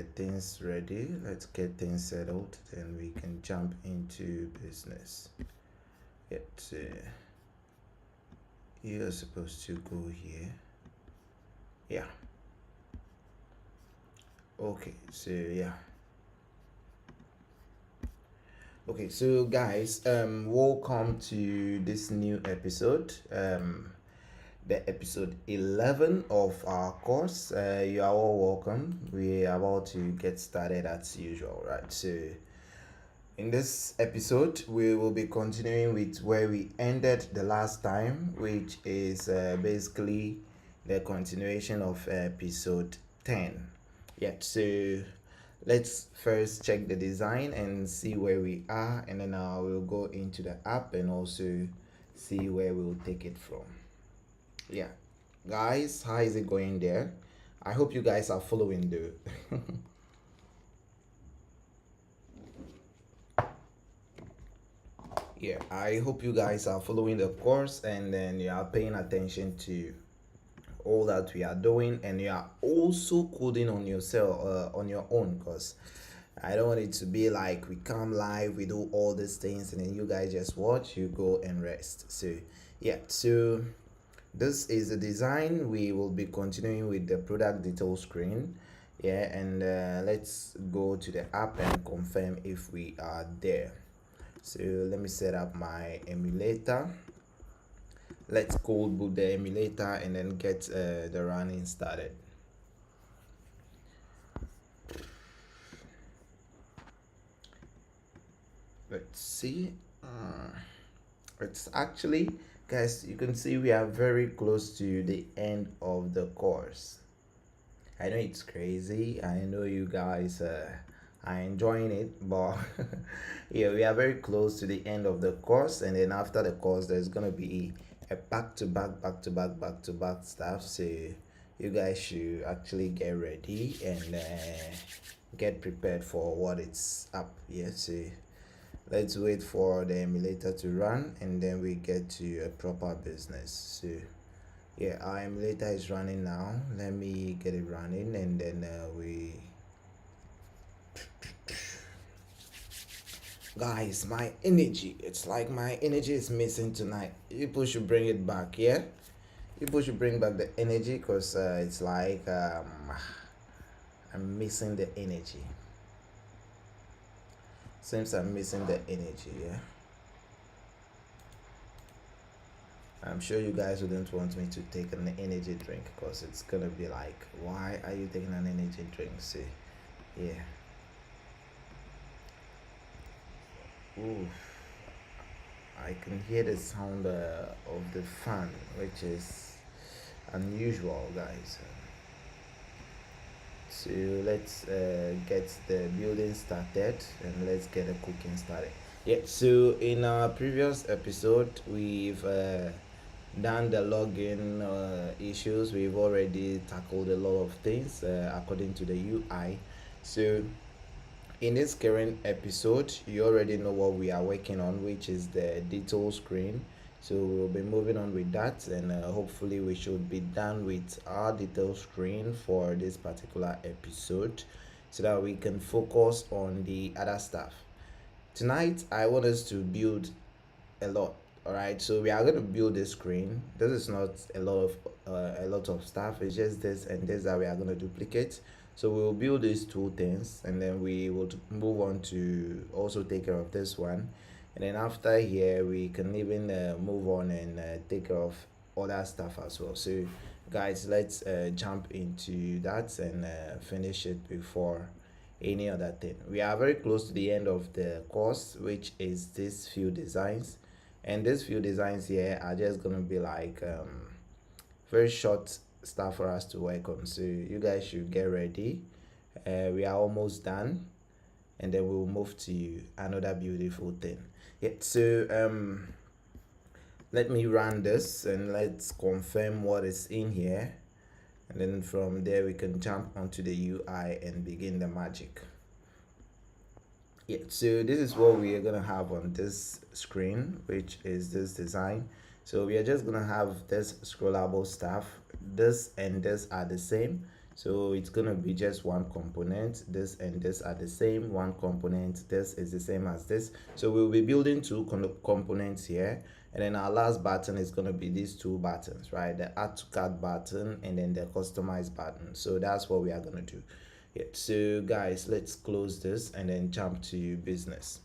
get things ready. Let's get things settled, then we can jump into business. You're supposed to go here. Yeah. Okay, so yeah. Okay, so guys, welcome to this new episode. The episode 11 of our course. You are all welcome. We are about to get started as usual, right? So in this episode, we will be continuing with where we ended the last time, which is basically the continuation of episode 10. Yeah, so let's first check the design and see where we are, and then we'll go into the app and also see where we'll take it from. Yeah, guys, how is it going there? I hope you guys are following the yeah, I hope you guys are following the course, and then you are paying attention to all that we are doing, and you are also coding on yourself on your own, because I don't want it to be like we come live, we do all these things, and then you guys just watch, you go and rest. So yeah, so this is the design. We will be continuing with the product detail screen. Yeah, and let's go to the app and confirm if we are there. So let me set up my emulator. Let's cold boot the emulator and then get the running started. Let's see. It's actually, guys, you can see we are very close to the end of the course. I know it's crazy. I know you guys are enjoying it, but yeah, we are very close to the end of the course, and then after the course, there's gonna be a back-to-back stuff. So you guys should actually get ready and get prepared for what it's up. Yeah, so let's wait for the emulator to run, and then we get to a proper business. So yeah, our emulator is running now. Let me get it running, and then guys, my energy, it's like my energy is missing tonight. People should bring it back. Yeah, people should bring back the energy, because it's like I'm missing the energy. Seems I'm missing the energy. Yeah, I'm sure you guys wouldn't want me to take an energy drink, because it's gonna be like, why are you taking an energy drink? See, yeah. Ooh, I can hear the sound of the fan, which is unusual, guys. So let's get the building started, and let's get the cooking started. Yeah, so in our previous episode, we've done the login issues. We've already tackled a lot of things according to the UI. So in this current episode, you already know what we are working on, which is the detail screen. So we'll be moving on with that, and hopefully we should be done with our detail screen for this particular episode, so that we can focus on the other stuff. Tonight I want us to build a lot. All right, so we are going to build this screen. This is not a lot of stuff. It's just this and this that we are going to duplicate. So we will build these two things, and then we will move on to also take care of this one, and then after here we can even move on and take care of other stuff as well. So guys, let's jump into that and finish it before any other thing. We are very close to the end of the course, which is these few designs, and these few designs here are just gonna be like very short stuff for us to work on. So you guys should get ready. We are almost done, and then we'll move to another beautiful thing. Yeah, so let me run this and let's confirm what is in here, and then from there we can jump onto the UI and begin the magic. Yeah, so this is what we are gonna have on this screen, which is this design. So we are just gonna have this scrollable stuff. This and this are the same, So it's gonna be just one component. This and this are the same. One component, this is the same as this. So we'll be building two components here, and then our last button is gonna be these two buttons, right? The add to cart button and then the customize button. So that's what we are gonna do. Yeah, so guys, let's close this and then jump to business.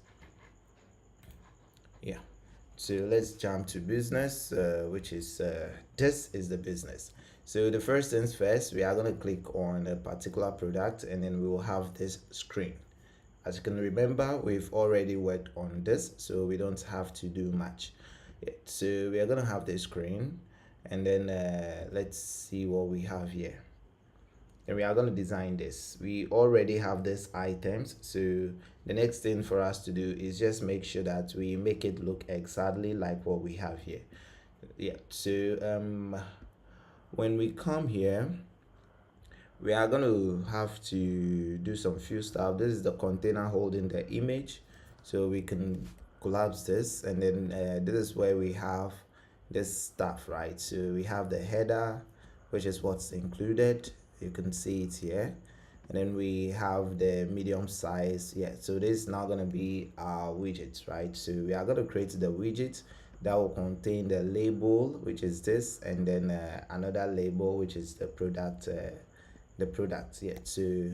Yeah, so let's jump to business, which is this is the business. So the first things first, we are going to click on a particular product, and then we will have this screen. As you can remember, we've already worked on this, so we don't have to do much. Yeah, so we are going to have this screen, and then let's see what we have here. And we are going to design this. We already have these items, so the next thing for us to do is just make sure that we make it look exactly like what we have here. Yeah, so when we come here, we are going to have to do some few stuff. This is the container holding the image, so we can collapse this, and then this is where we have this stuff, right? So we have the header, which is what's included. You can see it here, and then we have the medium size. Yeah, so this is now going to be our widgets, right? So we are going to create the widget that will contain the label, which is this, and then another label, which is the product. Yeah, so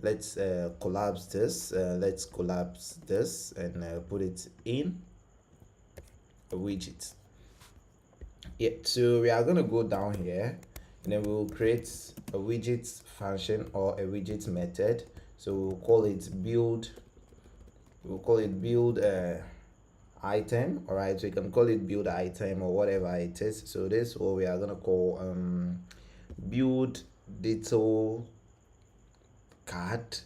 let's collapse this. Let's collapse this and put it in a widget. Yeah, so we are going to go down here, and then we'll create a widget function or a widget method. So we'll call it build item. All right, so you can call it build item or whatever it is. So this what we are going to call build detail card.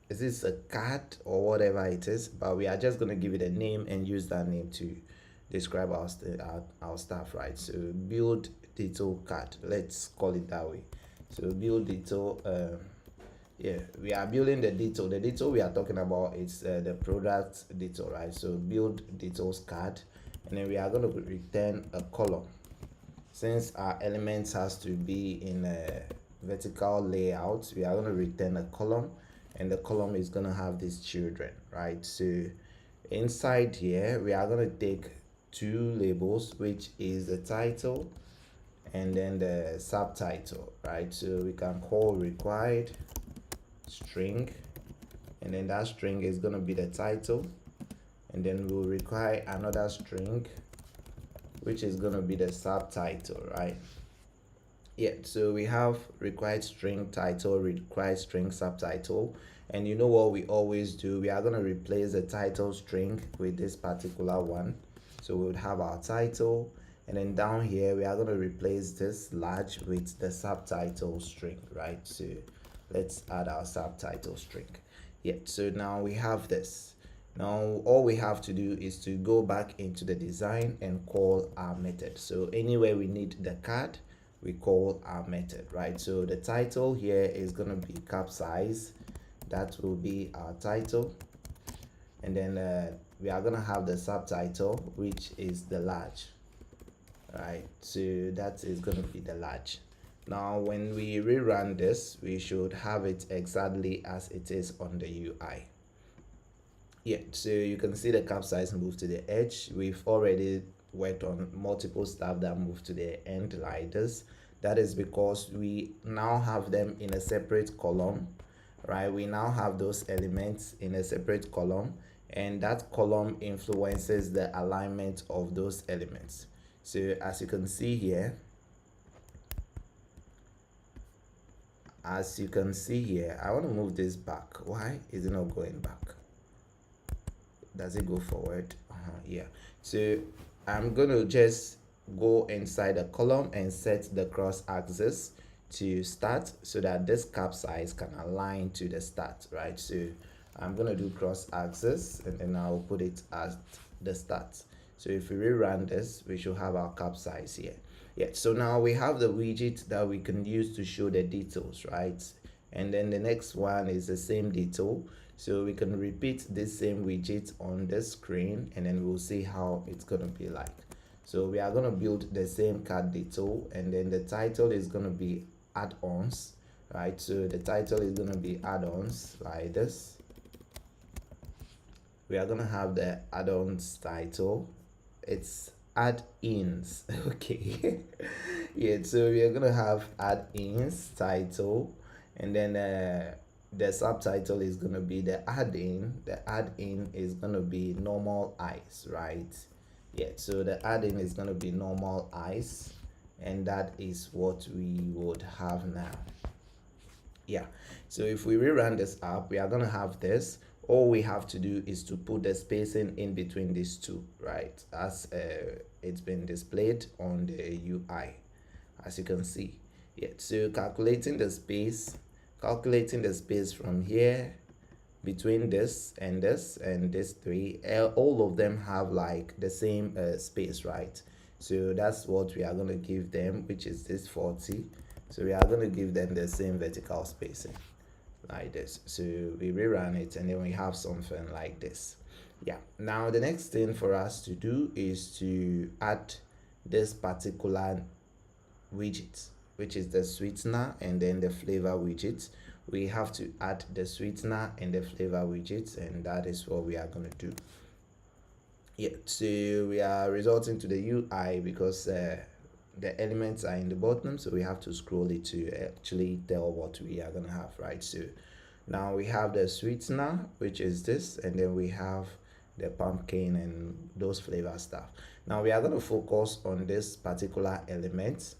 Is this a card or whatever it is? But we are just going to give it a name and use that name to describe our stuff, right? So build detail card, let's call it that way. So build detail, yeah, we are building the detail we are talking about is the product detail, right? So build details card, and then we are going to return a column. Since our elements has to be in a vertical layout, we are going to return a column, and the column is going to have these children, right? So inside here we are going to take two labels, which is the title and then the subtitle, right? So we can call required string, and then that string is going to be the title, and then we'll require another string, which is going to be the subtitle, right? Yeah, so we have required string title, required string subtitle, and you know what we always do, we are going to replace the title string with this particular one. So we would have our title, and then down here we are going to replace this large with the subtitle string, right? So let's add our subtitle string. Yeah, so now we have this. Now all we have to do is to go back into the design and call our method. So anywhere we need the card, we call our method, right? So the title here is going to be cap size. That will be our title, and then we are going to have the subtitle, which is the large, right? So that is going to be the large. Now when we rerun this, we should have it exactly as it is on the UI. Yeah, so you can see the cap size move to the edge. We've already worked on multiple stuff that move to the end like this. That is because we now have them in a separate column, right? We now have those elements in a separate column, and that column influences the alignment of those elements. So as you can see here, I want to move this back. Why is it not going back? Does it go forward? Yeah, so I'm gonna just go inside a column and set the cross axis to start, so that this cap size can align to the start, right? So I'm gonna do cross axis, and then I'll put it at the start. So if we rerun this, we should have our cap size here. Yeah, so now we have the widget that we can use to show the details, right? And then the next one is the same detail, so we can repeat this same widget on the screen, and then we'll see how it's gonna be like. So we are gonna build the same card detail, and then the title is gonna be add-ons, right? So the title is going to be add-ons like this. We are going to have the add-ons title. It's add-ins. Okay. Yeah, so we are going to have add-ins title, and then the subtitle is going to be the add-in. The add-in is going to be normal eyes, right? Yeah, so the add-in is going to be normal eyes, and that is what we would have now. Yeah, so if we rerun this app, we are going to have this. All we have to do is to put the spacing in between these two, right, as it's been displayed on the UI, as you can see. Yeah, so calculating the space from here between this and this three, all of them have like the same space, right? So that's what we are going to give them, which is this 40. So we are going to give them the same vertical spacing like this. So we rerun it, and then we have something like this. Yeah, now the next thing for us to do is to add this particular widget, which is the sweetener and then the flavor widget. We have to add the sweetener and the flavor widgets, and that is what we are going to do. Yeah, so we are resulting to the UI because the elements are in the bottom, so we have to scroll it to actually tell what we are going to have, right? So now we have the sweetener, which is this, and then we have the pumpkin and those flavor stuff. Now we are going to focus on this particular element.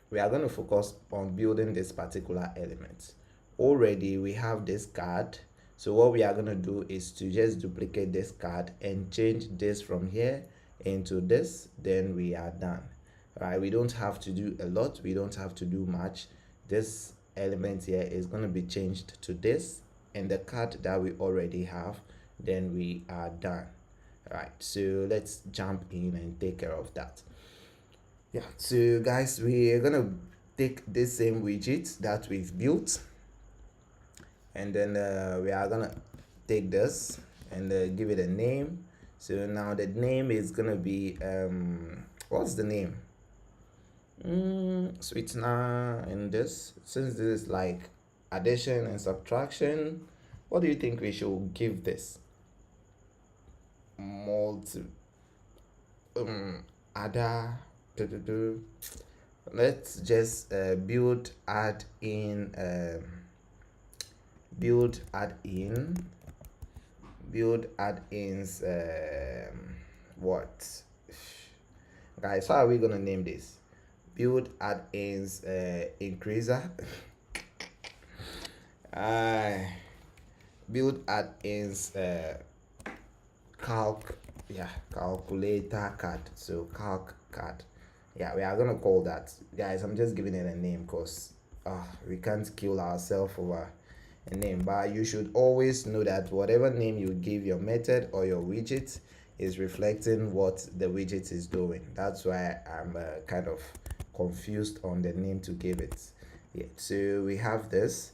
We are going to focus on building this particular element. Already we have this card, so what we are going to do is to just duplicate this card and change this from here into this, then we are done. Right, we don't have to do a lot, we don't have to do much. This element here is going to be changed to this, and the card that we already have, then we are done. Right, so let's jump in and take care of that. Yeah, so guys, we are gonna take this same widget that we've built, and then we are gonna take this and give it a name. So now the name is gonna be what's the name? Sweetener. And this, since this is like addition and subtraction, what do you think we should give this? Multi other. Let's just build add in build add-ins. What, guys, how are we gonna name this? Build add-ins increaser. Build add-ins calculator card. So calc card. Yeah, we are gonna call that, guys. I'm just giving it a name because we can't kill ourselves over a name, but you should always know that whatever name you give your method or your widget is reflecting what the widget is doing. That's why I'm kind of confused on the name to give it. Yeah, so we have this.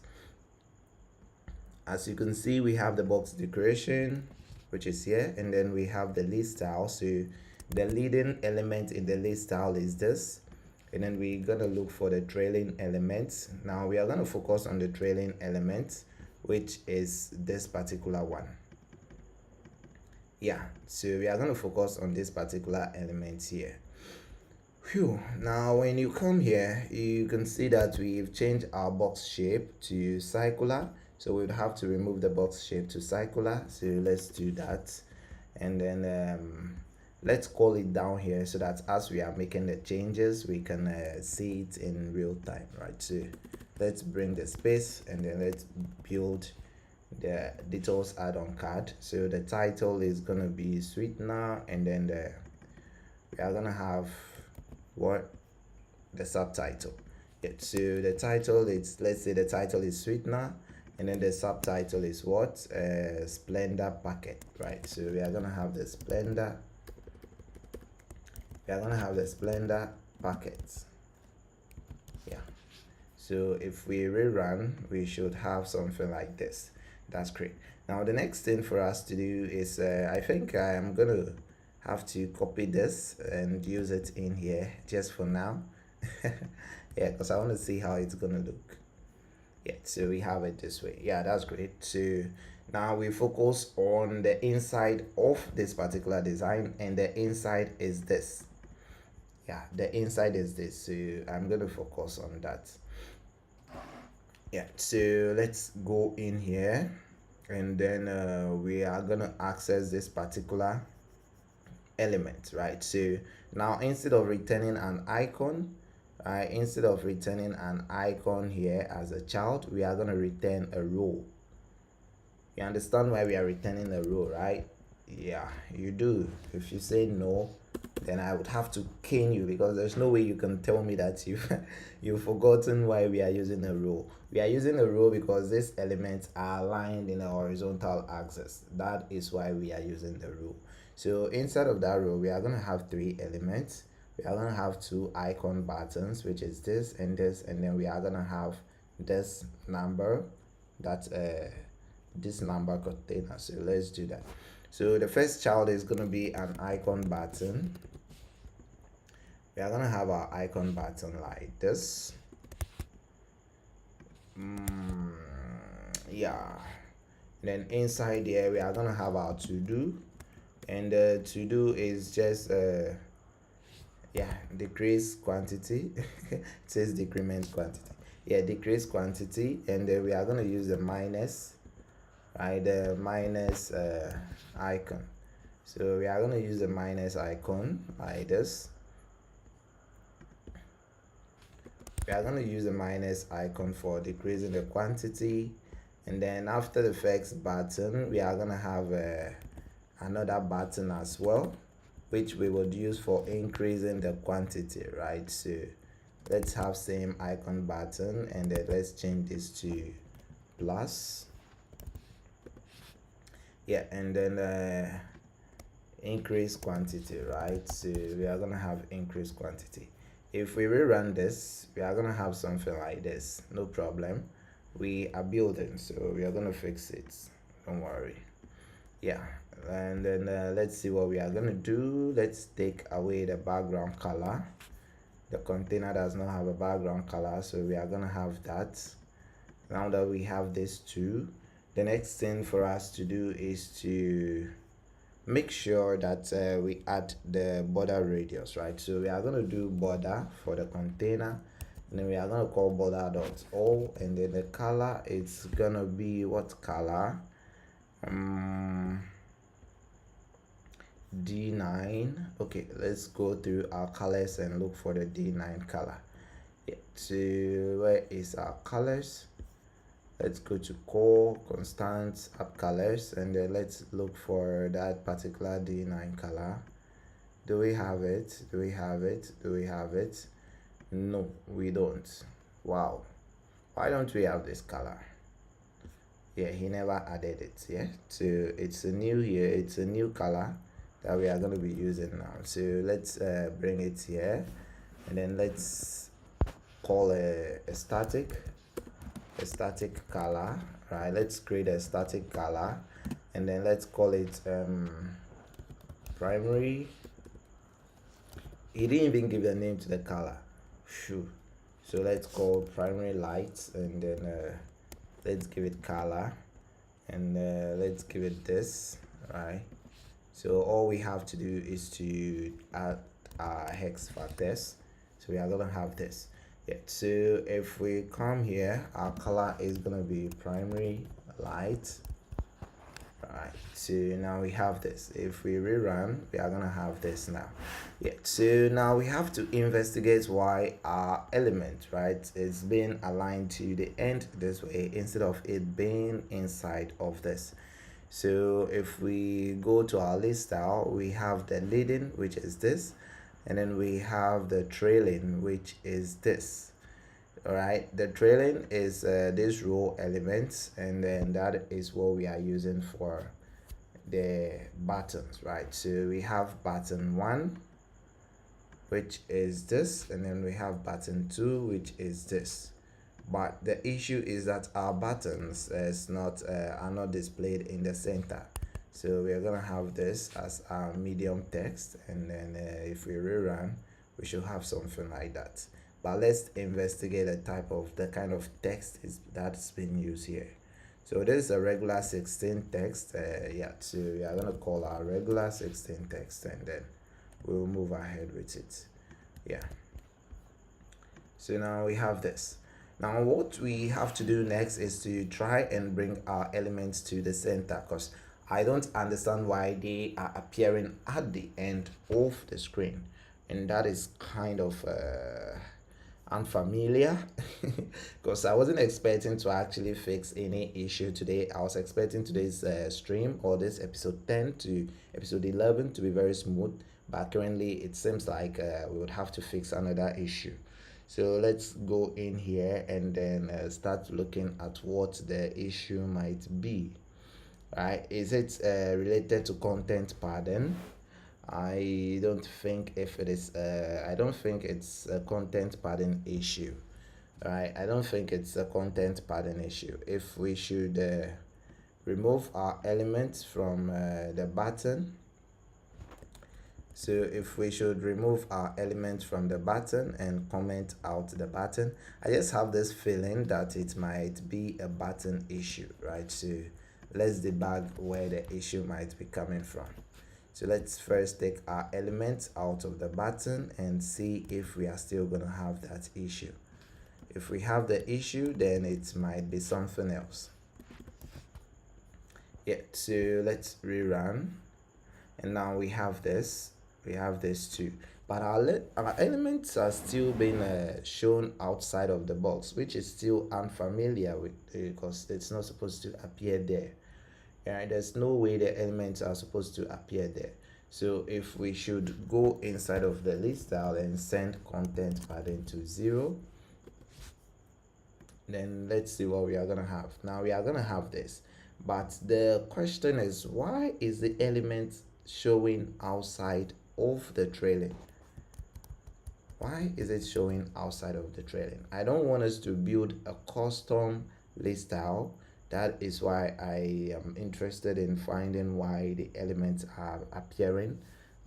As you can see, we have the box decoration, which is here, and then we have the list style. So the leading element in the list style is this, and then we're gonna look for the trailing elements. Now we are gonna focus on the trailing element, which is this particular one. Yeah, so we are gonna focus on this particular element here. Phew. Now when you come here, you can see that we've changed our box shape to circular, so we'd have to remove the box shape to circular. So let's do that, and then let's call it down here so that as we are making the changes, we can see it in real time, right? So let's bring the space, and then let's build the details add-on card. So the title is gonna be sweetener, and then we are gonna have the subtitle. Yeah, so the title is, let's say the title is sweetener, and then the subtitle is what? Splendor packet, right? So we are gonna have the splendor. We are gonna have the splendor packets. Yeah. So if we rerun, we should have something like this. That's great. Now the next thing for us to do is I think I am gonna have to copy this and use it in here just for now. Yeah, because I want to see how it's gonna look. Yeah, so we have it this way. Yeah, that's great. So now we focus on the inside of this particular design, and the inside is this. Yeah, the inside is this. So I'm gonna focus on that. Yeah, so let's go in here, and then we are gonna access this particular element, right? So now instead of returning an icon, instead of returning an icon here as a child, we are going to return a row. You understand why we are returning a row, right? Yeah, you do. If you say no, then I would have to cane you, because there's no way you can tell me that you've forgotten why we are using a row. We are using a row because these elements are aligned in a horizontal axis. That is why we are using the row. So inside of that row, we are going to have three elements. We are going to have two icon buttons, which is this and this, and then we are going to have this number, that's this number container. So let's do that. So the first child is going to be an icon button. We are going to have our icon button like this. Yeah, then inside there we are going to have our to do, and the to do is just yeah, decrease quantity. It says decrement quantity. Yeah, decrease quantity, and then we are going to use the minus, right? The minus icon. So we are going to use the minus icon like this. We are going to use the minus icon for decreasing the quantity, and then after the first button we are going to have another button as well, which we would use for increasing the quantity, right? So let's have same icon button, and then let's change this to plus. Yeah, and then increase quantity, right? So we are gonna have increased quantity. If we rerun this, we are gonna have something like this. No problem. We are building, so we are gonna fix it. Don't worry. Yeah, and then let's see what we are gonna do. Let's take away the background color. The container does not have a background color, so we are gonna have that. Now that we have this too, the next thing for us to do is to make sure that we add the border radius, right? So we are going to do border for the container, and then we are going to call border dot all, and then the color it's going to be what color? D9. Okay, let's go through our colors and look for the D9 color. Yeah, so where is our colors? Let's go to core constant app colors, and then let's look for that particular D9 color. Do we have it? Do we have it? Do we have it? No, we don't. Wow, why don't we have this color? Yeah, he never added it. Yeah, so it's a new here, it's a new color that we are going to be using now. So let's bring it here, and then let's call a static color, right? Let's create a static color, and then let's call it primary. He didn't even give a name to the color. Shoo. So let's call primary light, and then let's give it color, and let's give it this, right? So all we have to do is to add our hex factors. So we are gonna have this. Yeah, so if we come here, our color is gonna be primary light. Right, so now we have this. If we rerun, we are gonna have this now. Yeah, so now we have to investigate why our element, right, is being aligned to the end this way instead of it being inside of this. So if we go to our list style, we have the leading, which is this, and then we have the trailing, which is this. All right, the trailing is this row elements, and then that is what we are using for the buttons, right? So we have button 1, which is this, and then we have button 2, which is this. But the issue is that our buttons are not displayed in the center. So we are gonna have this as our medium text, and then if we rerun, we should have something like that. But let's investigate the kind of text that's been used here. So this is a regular 16 text. Yeah, so we are gonna call our regular 16 text, and then we'll move ahead with it. Yeah. So now we have this. Now what we have to do next is to try and bring our elements to the center, because I don't understand why they are appearing at the end of the screen, and that is kind of unfamiliar because I wasn't expecting to actually fix any issue today. I was expecting today's stream, or this episode 10 to episode 11, to be very smooth, but currently it seems like we would have to fix another issue. So let's go in here and then start looking at what the issue might be. Right? Is it related to content padding? I don't think if it is. I don't think it's a content padding issue. Right? I don't think it's a content padding issue. If we should remove our elements from the button. So if we should remove our element from the button and comment out the button, I just have this feeling that it might be a button issue, right? So let's debug where the issue might be coming from. So let's first take our elements out of the button and see if we are still going to have that issue. If we have the issue, then it might be something else. Yeah, so let's rerun. And now we have this too, but our elements are still being shown outside of the box, which is still unfamiliar with because it's not supposed to appear there. Yeah, there's no way the elements are supposed to appear there. So if we should go inside of the list style and send content padding to 0, then let's see what we are gonna have. Now we are gonna have this, but the question is, why is the element showing outside of the trailing? Why is it showing outside of the trailing? I don't want us to build a custom list style. That is why I am interested in finding why the elements are appearing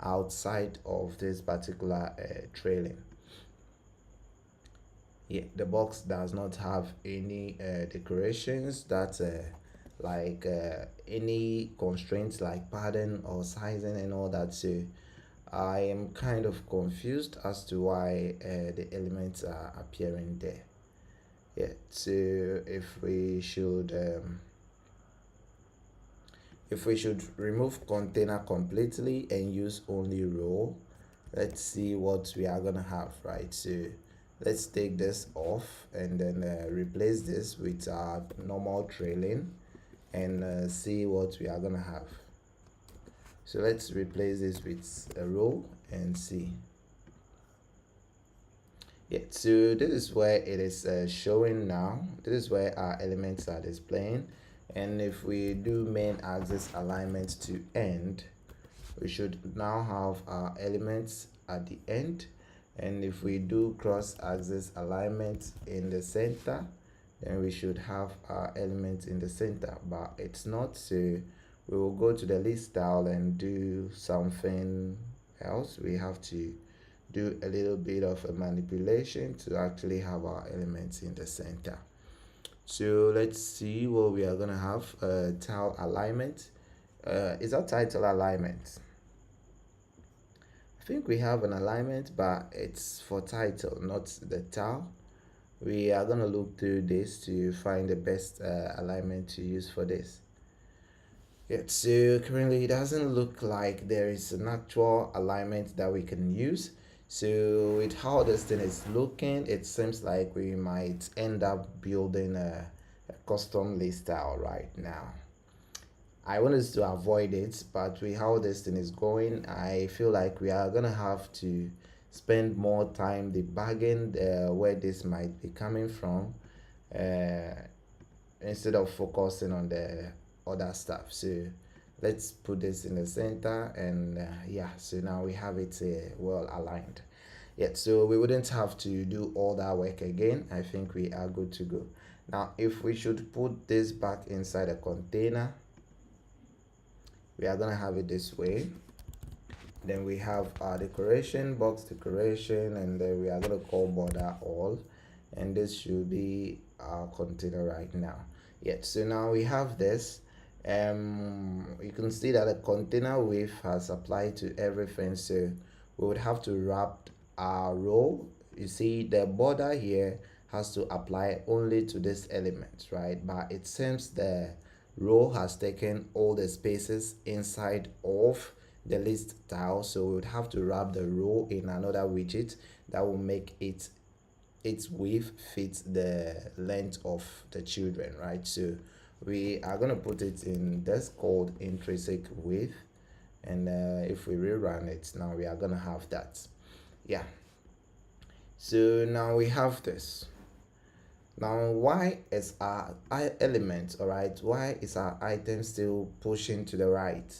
outside of this particular trailing. Yeah, the box does not have any decorations that like any constraints like padding or sizing and all that. So I am kind of confused as to why the elements are appearing there. Yeah, so if we should remove container completely and use only row, let's see what we are gonna have, right? So let's take this off and then replace this with our normal trailing and see what we are gonna have. So let's replace this with a row and see. Yeah, so this is where it is showing now. This is where our elements are displaying, and if we do main axis alignment to end, we should now have our elements at the end. And if we do cross axis alignment in the center, then we should have our elements in the center, but it's not. So we will go to the list style and do something else. We have to do a little bit of a manipulation to actually have our elements in the center. So let's see what we are gonna have. Tile alignment. Is that title alignment? I think we have an alignment, but it's for title, not the tile. We are gonna look through this to find the best alignment to use for this. Yeah, so currently it doesn't look like there is an actual alignment that we can use. So with how this thing is looking, it seems like we might end up building a custom list style right now. I want us to avoid it, but with how this thing is going, I feel like we are gonna have to spend more time debugging where this might be coming from instead of focusing on the other stuff. So let's put this in the center, and yeah, so now we have it well aligned. Yeah, so we wouldn't have to do all that work again. I think we are good to go. Now if we should put this back inside a container, we are gonna have it this way. Then we have our decoration, box decoration, and then we are going to call border all, and this should be our container right now. Yeah, so now we have this. You can see that the container width has applied to everything, so we would have to wrap our row. You see the border here has to apply only to this element, right? But it seems the row has taken all the spaces inside of the list tile, so we would have to wrap the row in another widget that will make its width fit the length of the children, right? So we are going to put it in this called intrinsic width, and if we rerun it now, we are going to have that. Yeah, so now we have this. Now, why is our element, all right, why is our item still pushing to the right?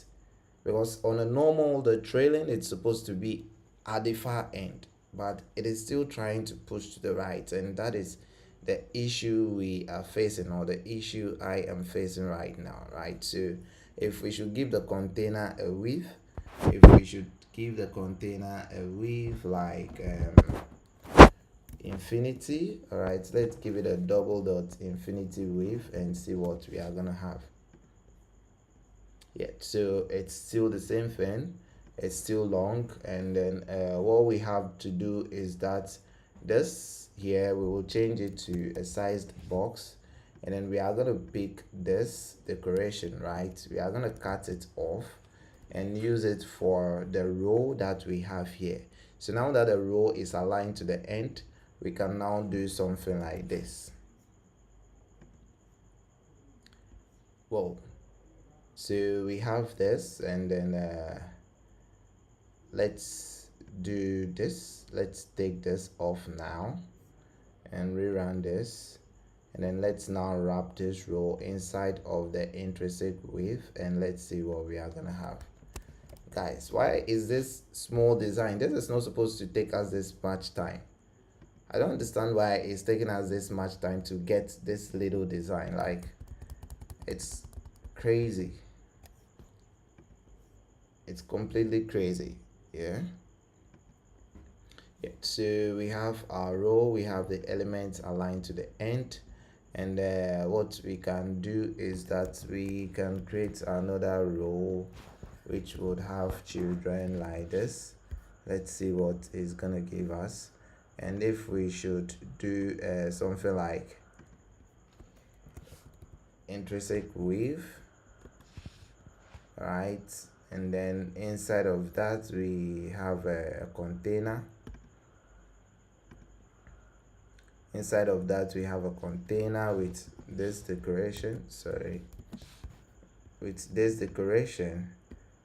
Because on a normal, the trailing, it's supposed to be at the far end, but it is still trying to push to the right, and that is the issue we are facing, or the issue I am facing right now, right? So if we should give the container a width, if we should give the container a width like infinity, all right, let's give it a double dot infinity width and see what we are gonna have. Yeah, so it's still the same thing, it's still long, and then what we have to do is that this here, we will change it to a sized box, and then we are going to pick this decoration, right? We are going to cut it off and use it for the row that we have here. So now that the row is aligned to the end, we can now do something like this. Whoa. So we have this, and then let's do this. Let's take this off now and rerun this, and then let's now wrap this row inside of the intrinsic width, and let's see what we are gonna have. Guys, why is this small design? This is not supposed to take us this much time. I don't understand why it's taking us this much time to get this little design. Like, it's crazy. It's completely crazy. Yeah, so we have our row, we have the elements aligned to the end, and what we can do is that we can create another row which would have children like this. Let's see what is gonna give us, and if we should do something like intrinsic width, right, and then inside of that we have a container. Inside of that we have a container with this decoration, with this decoration.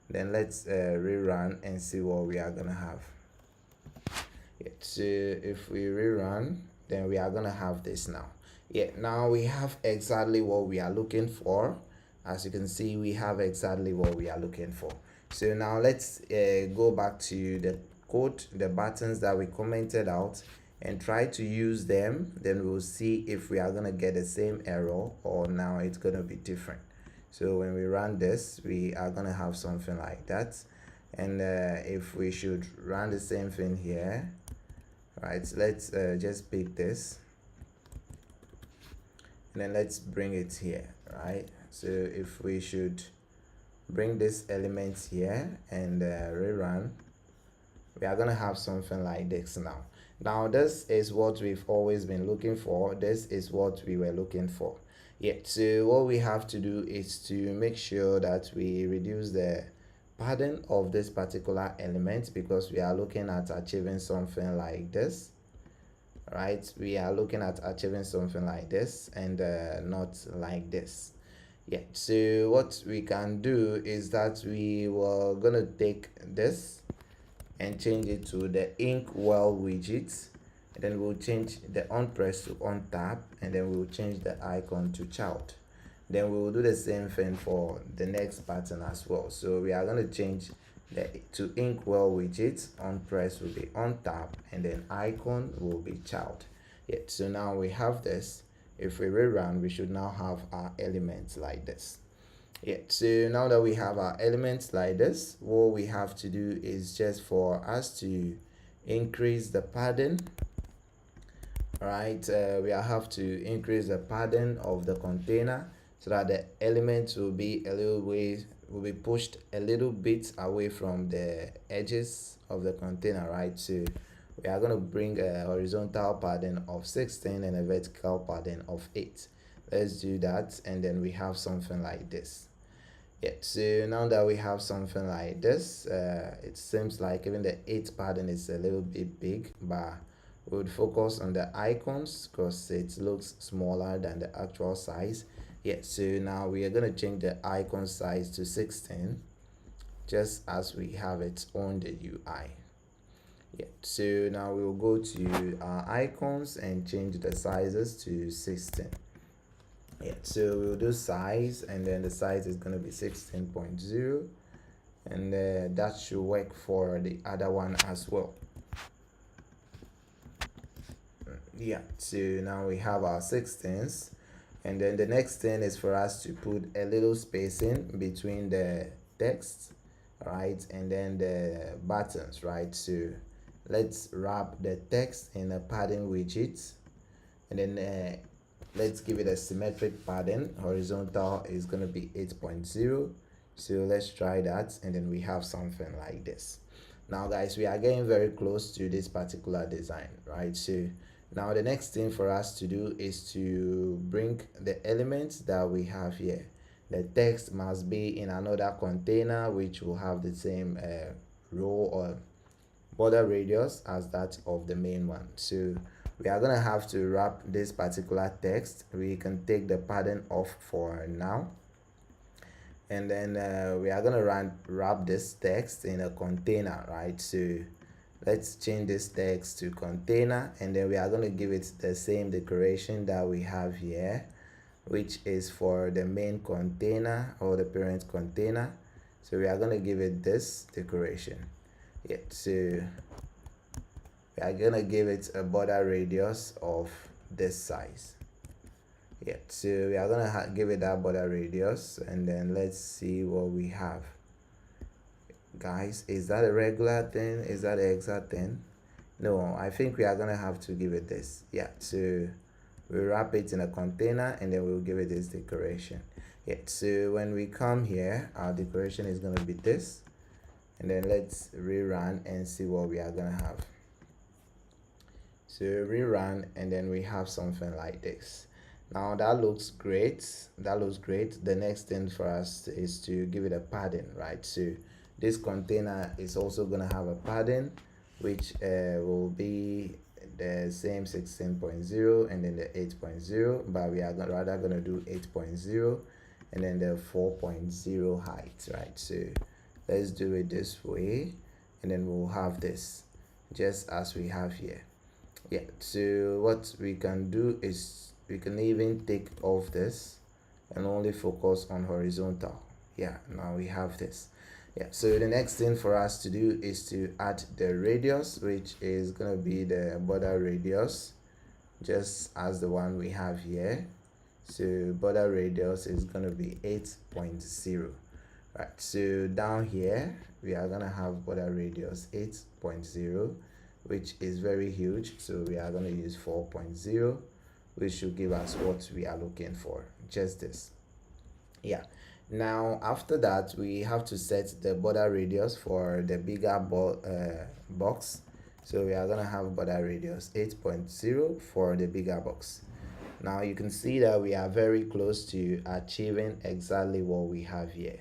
Then let's rerun and see what we are gonna have. So if we rerun, then we are gonna have this now. Now we have exactly what we are looking for. As you can see, we have exactly what we are looking for. So now let's go back to the code, the buttons that we commented out, and try to use them. Then we'll see if we are gonna get the same error, or now it's gonna be different. So when we run this, we are gonna have something like that. And if we should run the same thing here, right, let's just pick this, and then let's bring it here, right? So if we should bring this element here and rerun, we are gonna have something like this now. Now this is what we've always been looking for. This is what we were looking for. So what we have to do is to make sure that we reduce the padding of this particular element, because we are looking at achieving something like this, right? We are looking at achieving something like this, and not like this. So what we can do is that we were gonna take this and change it to the inkwell widget, and then we'll change the on press to on tap, and then we'll change the icon to child. Then we will do the same thing for the next button as well. So we are going to change to inkwell widget, on press will be on tap, and then icon will be child. So now we have this. If we rerun, we should now have our elements like this. Yeah, so now that we have our elements like this, what we have to do is just for us to increase the padding. Right, we have to increase the padding of the container so that the elements will be will be pushed a little bit away from the edges of the container, right? So we are going to bring a horizontal padding of 16 and a vertical padding of 8. Let's do that, and then we have something like this. Yeah, so now that we have something like this, it seems like even the 8 padding is a little bit big, but we would focus on the icons because it looks smaller than the actual size. Yeah, so now we are going to change the icon size to 16, just as we have it on the UI. Yeah, so now we will go to our icons and change the sizes to 16. Yeah, so we'll do size, and then the size is going to be 16.0, and that should work for the other one as well. Yeah, so now we have our 16s, and then the next thing is for us to put a little spacing between the text, right, and then the buttons, right? So let's wrap the text in a padding widget, and then let's give it a symmetric padding. Horizontal is going to be 8.0. So let's try that, and then we have something like this. Now guys, we are getting very close to this particular design, right? So now the next thing for us to do is to bring the elements that we have here. The text must be in another container which will have the same row or border radius as that of the main one. So we are going to have to wrap this particular text. We can take the padding off for now, and then we are going to wrap this text in a container, right? So let's change this text to container, and then we are going to give it the same decoration that we have here, which is for the main container or the parent container. So we are going to give it this decoration. Yeah, so we are going to give it a border radius of this size. Yeah, so we are going to give it that border radius, and then let's see what we have. Guys, is that a regular thing? Is that the exact thing? No, I think we are going to have to give it this. Yeah, so we wrap it in a container, and then we'll give it this decoration. Yeah, so when we come here, our decoration is going to be this, and then let's rerun and see what we are going to have. So rerun, and then we have something like this. Now that looks great. That looks great. The next thing for us is to give it a padding, right? So this container is also going to have a padding, which will be the same 16.0 and then the 8.0, but we are rather going to do 8.0 and then the 4.0 height, right? So let's do it this way, and then we'll have this just as we have here. Yeah, so what we can do is we can even take off this and only focus on horizontal. Yeah, now we have this. Yeah, so the next thing for us to do is to add the radius, which is going to be the border radius, just as the one we have here. So border radius is going to be 8.0. Right, so down here we are going to have border radius 8.0, which is very huge, so we are going to use 4.0, which should give us what we are looking for, just this. Yeah, now after that we have to set the border radius for the bigger box. So we are going to have border radius 8.0 for the bigger box. Now you can see that we are very close to achieving exactly what we have here.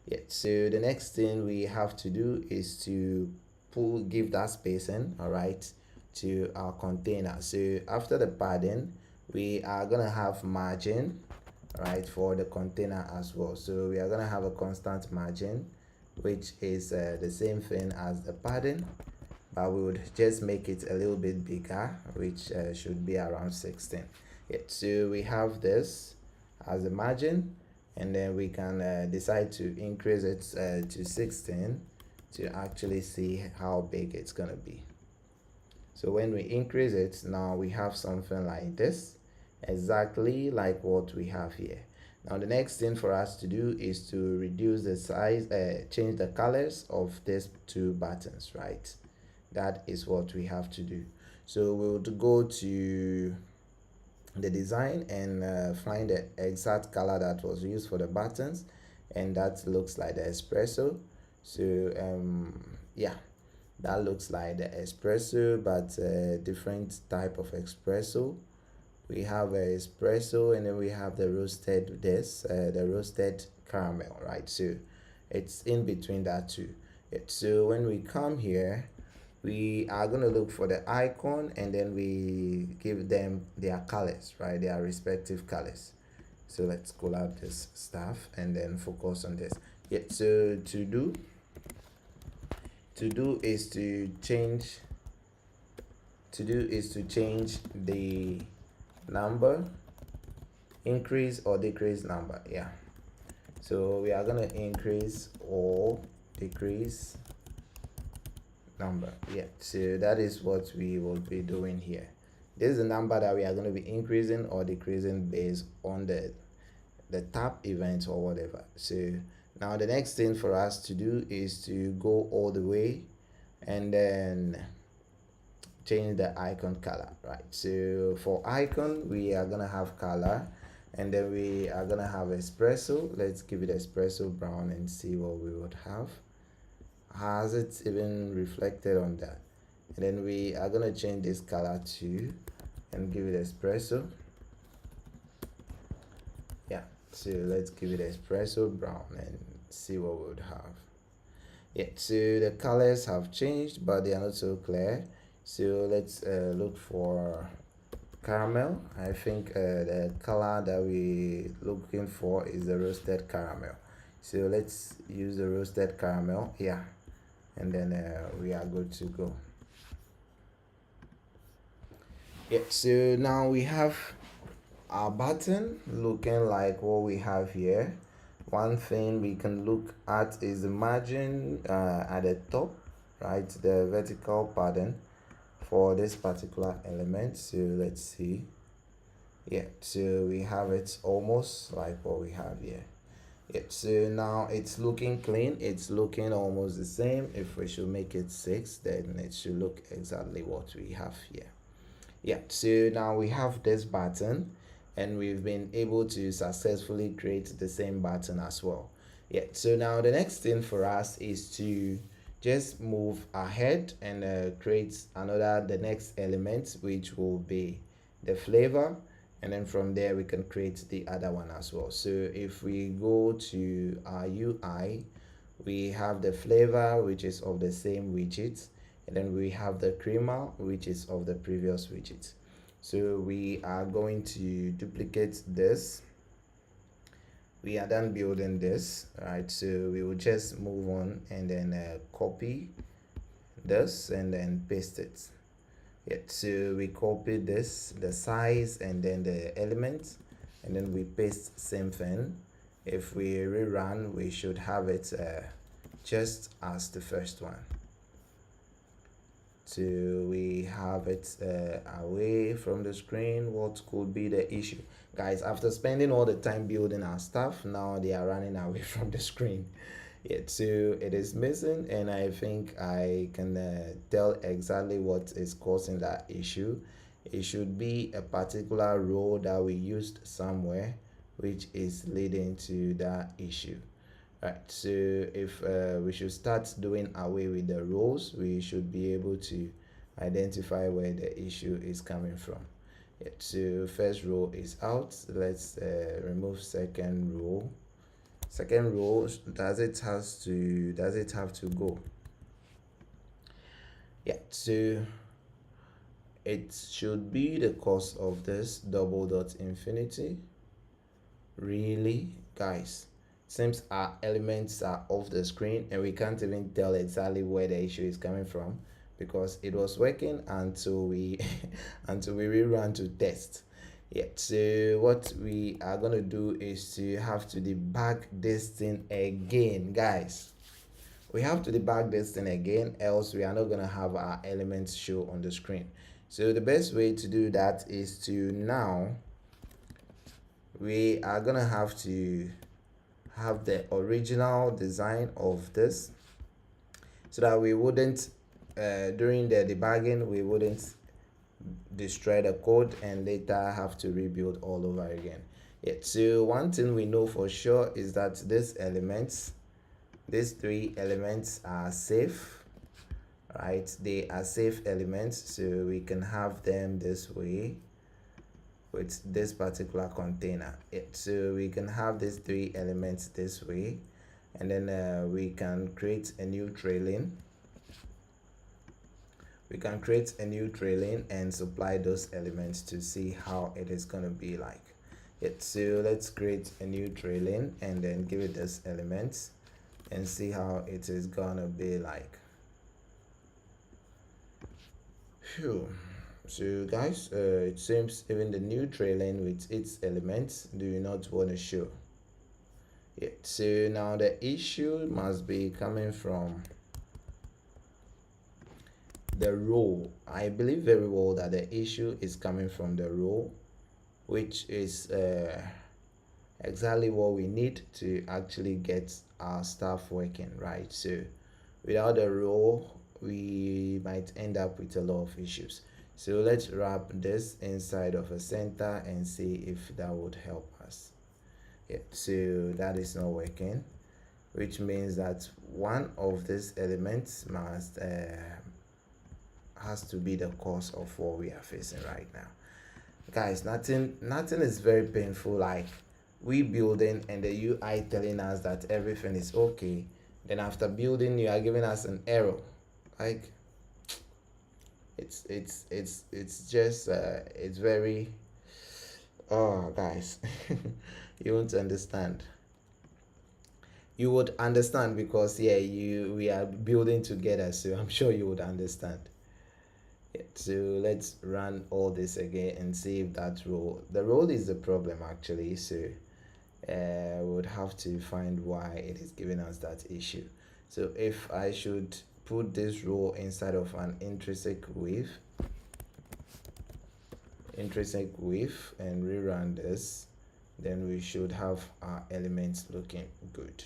Yeah, so the next thing we have to do is to give that spacing, all right, to our container. So after the padding, we are gonna have margin, right, for the container as well. So we are gonna have a constant margin, which is the same thing as the padding, but we would just make it a little bit bigger, which should be around 16. Yeah, so we have this as a margin, and then we can decide to increase it to 16 to actually see how big it's gonna be. So when we increase it, now we have something like this, exactly like what we have here. Now the next thing for us to do is to reduce the size, change the colors of these two buttons, right? That is what we have to do. So we'll go to the design and find the exact color that was used for the buttons, and that looks like the espresso. So yeah, that looks like the espresso, but different type of espresso. We have a espresso, and then we have the roasted the roasted caramel, right? So it's in between that two. So when we come here, we are going to look for the icon, and then we give them their colors, right? Their respective colors. So let's pull out this stuff and then focus on this. Yeah, so to do is to change the number, increase or decrease number. Yeah, so we are going to increase or decrease number. Yeah, so that is what we will be doing here. This is the number that we are going to be increasing or decreasing based on the tab event or whatever. So now the next thing for us to do is to go all the way and then change the icon color, right? So for icon, we are gonna have color, and then we are gonna have espresso. Let's give it espresso brown and see what we would have. Has it even reflected on that? And then we are gonna change this color to and give it espresso. Yeah, so let's give it espresso brown and see what we would have. Yeah, so the colors have changed, but they are not so clear. So let's look for caramel. I think the color that we looking for is the roasted caramel. So let's use the roasted caramel. Yeah, and then we are good to go. Yeah, so now we have our button looking like what we have here. One thing we can look at is the margin at the top, right? The vertical pattern for this particular element. So let's see. Yeah, so we have it almost like what we have here. Yeah, so now it's looking clean, it's looking almost the same. If we should make it 6, then it should look exactly what we have here. Yeah, so now we have this button, and we've been able to successfully create the same button as well. Yeah, so now the next thing for us is to just move ahead and create the next element, which will be the flavor, and then from there we can create the other one as well. So if we go to our UI, we have the flavor, which is of the same widget, and then we have the creamer, which is of the previous widget. So we are going to duplicate this. We are done building this, right? So we will just move on and then copy this and then paste it. Yeah, so we copy this, the size, and then the element, and then we paste same thing. If we rerun, we should have it just as the first one. So we have it away from the screen. What could be the issue? Guys, after spending all the time building our stuff, now they are running away from the screen. Yeah, so it is missing, and I think I can tell exactly what is causing that issue. It should be a particular row that we used somewhere, which is leading to that issue. Right, so if we should start doing away with the rows, we should be able to identify where the issue is coming from. Yeah, so first row is out. Let's remove second row. Second row, does it have to go? Yeah, so it should be the cause of this double dot infinity. Really, guys, seems our elements are off the screen and we can't even tell exactly where the issue is coming from, because it was working until we until we rerun to test. Yeah, so what we are gonna do is to have to debug this thing again, guys. We have to debug this thing again, else we are not gonna have our elements show on the screen. So the best way to do that is to now we are gonna have to have the original design of this so that we wouldn't during the debugging we wouldn't destroy the code and later have to rebuild all over again. Yeah, so one thing we know for sure is that these three elements are safe, right? They are safe elements, so we can have them this way with this particular container. Yeah, so we can have these three elements this way, and then we can create a new trailing. We can create a new trailing and supply those elements to see how it is going to be like. Yeah, so let's create a new trailing and then give it this elements and see how it is gonna be like. Phew. So guys, it seems even the new trailing with its elements do not want to show. Yeah, so now the issue must be coming from the row. I believe very well that the issue is coming from the row, which is exactly what we need to actually get our stuff working, right? So without the row we might end up with a lot of issues. So let's wrap this inside of a center and see if that would help us. Yeah, so that is not working, which means that one of these elements must has to be the cause of what we are facing right now. Guys, nothing is very painful like we building and the UI telling us that everything is okay, then after building you are giving us an error. Like it's just it's very, oh guys, you won't understand. You would understand because yeah, we are building together, so I'm sure you would understand. Yeah, so let's run all this again and see if that role, the role is the problem actually. So we would have to find why it is giving us that issue. So if I should put this row inside of an intrinsic with and rerun this, then we should have our elements looking good.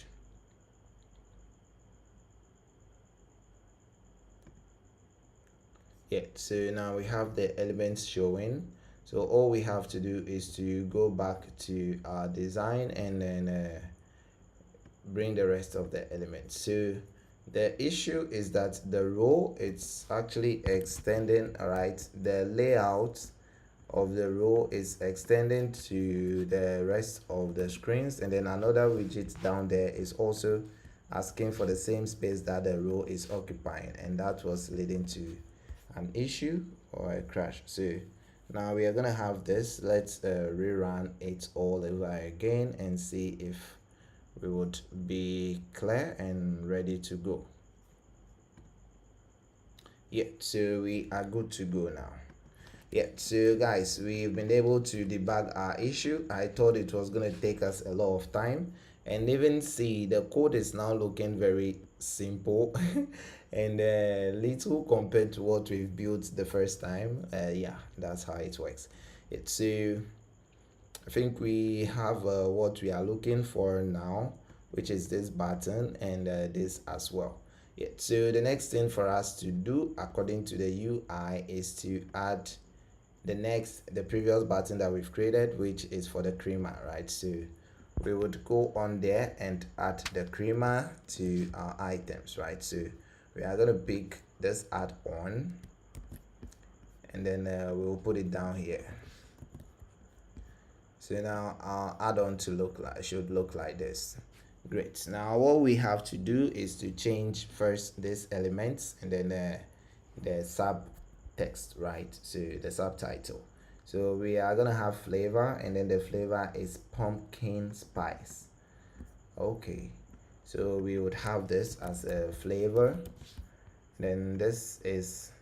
Yeah, so now we have the elements showing. So all we have to do is to go back to our design and then bring the rest of the elements. So the issue is that the row, it's actually extending, all right? The layout of the row is extending to the rest of the screens, and then another widget down there is also asking for the same space that the row is occupying, and that was leading to an issue or a crash. So now we are gonna have this. Let's rerun it all over again and see if we would be clear and ready to go. Yeah, so we are good to go now. Yeah, so guys, we've been able to debug our issue. I thought it was going to take us a lot of time, and even see the code is now looking very simple and little compared to what we've built the first time. Yeah, that's how it works. So I think we have what we are looking for now, which is this button and this as well. Yeah, so the next thing for us to do according to the UI is to add the previous button that we've created, which is for the creamer, right? So we would go on there and add the creamer to our items, right? So we are going to pick this add on and then we'll put it down here. So now our add-on should look like this. Great. Now what we have to do is to change first this elements and then the subtext, right? So the subtitle. So we are gonna have flavor, and then the flavor is pumpkin spice. Okay, so we would have this as a flavor, then this is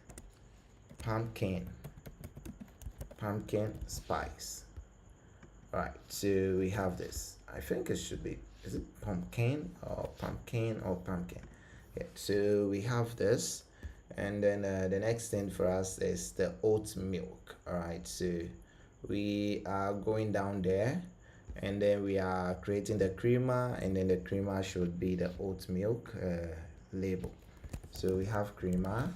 pumpkin spice. All right, so we have this. I think it should be, is it pumpkin or pumpkin? Yeah, so we have this, and then the next thing for us is the oat milk. All right, so we are going down there and then we are creating the creamer, and then the creamer should be the oat milk label. So we have creamer,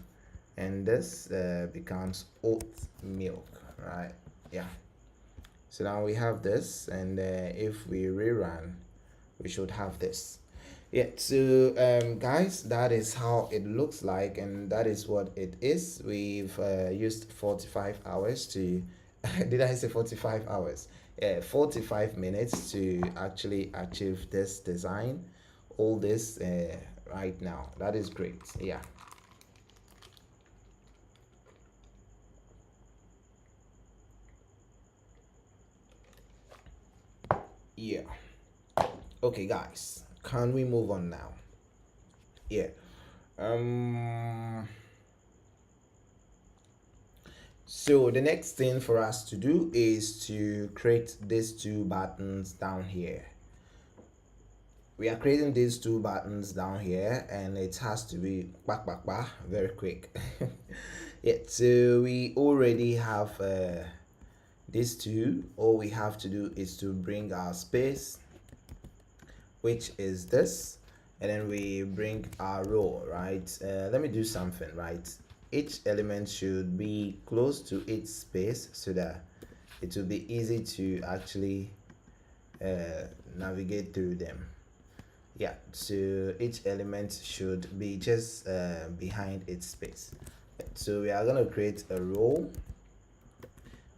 and this becomes oat milk, right? Yeah. So now we have this, and if we rerun, we should have this. Yeah, so guys, that is how it looks like, and that is what it is. We've used 45 hours to did I say 45 hours? 45 minutes to actually achieve this design, all this right now. That is great. Yeah. Yeah. Okay, guys, can we move on now? Yeah. um so the next thing for us to do is to create these two buttons down here. We are creating these two buttons down here, and it has to be very quick. Yeah, so we already have these two. All we have to do is to bring our space, which is this, and then we bring our row, right? Let me do something, right? Each element should be close to its space so that it will be easy to actually navigate through them. Yeah, so each element should be just behind its space. So we are going to create a row.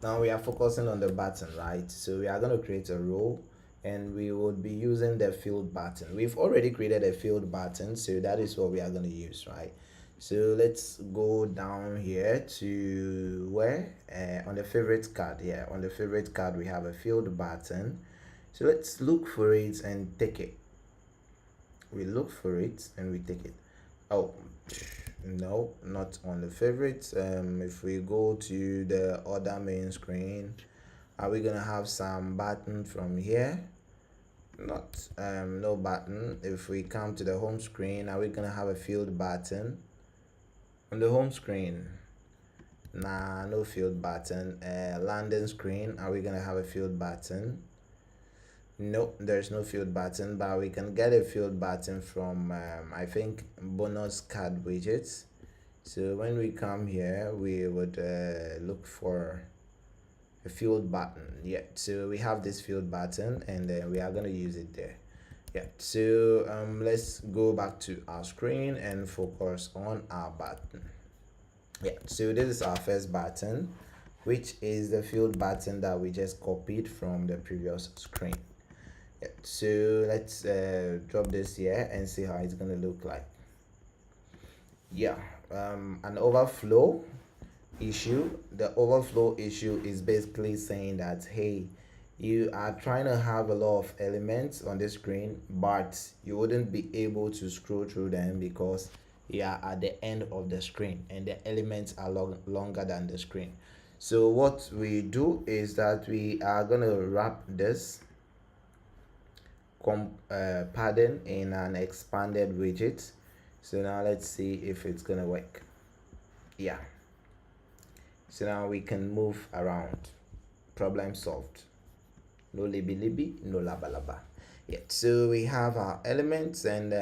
Now we are focusing on the button, right? So we are going to create a row, and we would be using the field button. We've already created a field button, so that is what we are going to use, right? So let's go down here to where on the favorite card. Yeah, on the favorite card we have a field button. So let's look for it and take it. We look for it and we take it. Oh no, not on the favorites. If we go to the other main screen, are we gonna have some button from here? Not no button. If we come to the home screen, are we gonna have a field button on the home screen? Nah, no field button. Landing screen, are we gonna have a field button? Nope, there's no field button, but we can get a field button from I think bonus card widgets. So when we come here, we would look for a field button. Yeah, so we have this field button, and we are going to use it there. Yeah, so let's go back to our screen and focus on our button. Yeah, so this is our first button, which is the field button that we just copied from the previous screen. Yeah, so let's drop this here and see how it's going to look like. Yeah, an overflow issue. The overflow issue is basically saying that, hey, you are trying to have a lot of elements on the screen, but you wouldn't be able to scroll through them because you are at the end of the screen and the elements are longer than the screen. So what we do is that we are going to wrap this padding in an expanded widget. So now let's see if it's gonna work. Yeah, so now we can move around. Problem solved. No libby, no laba laba. Yeah, so we have our elements, and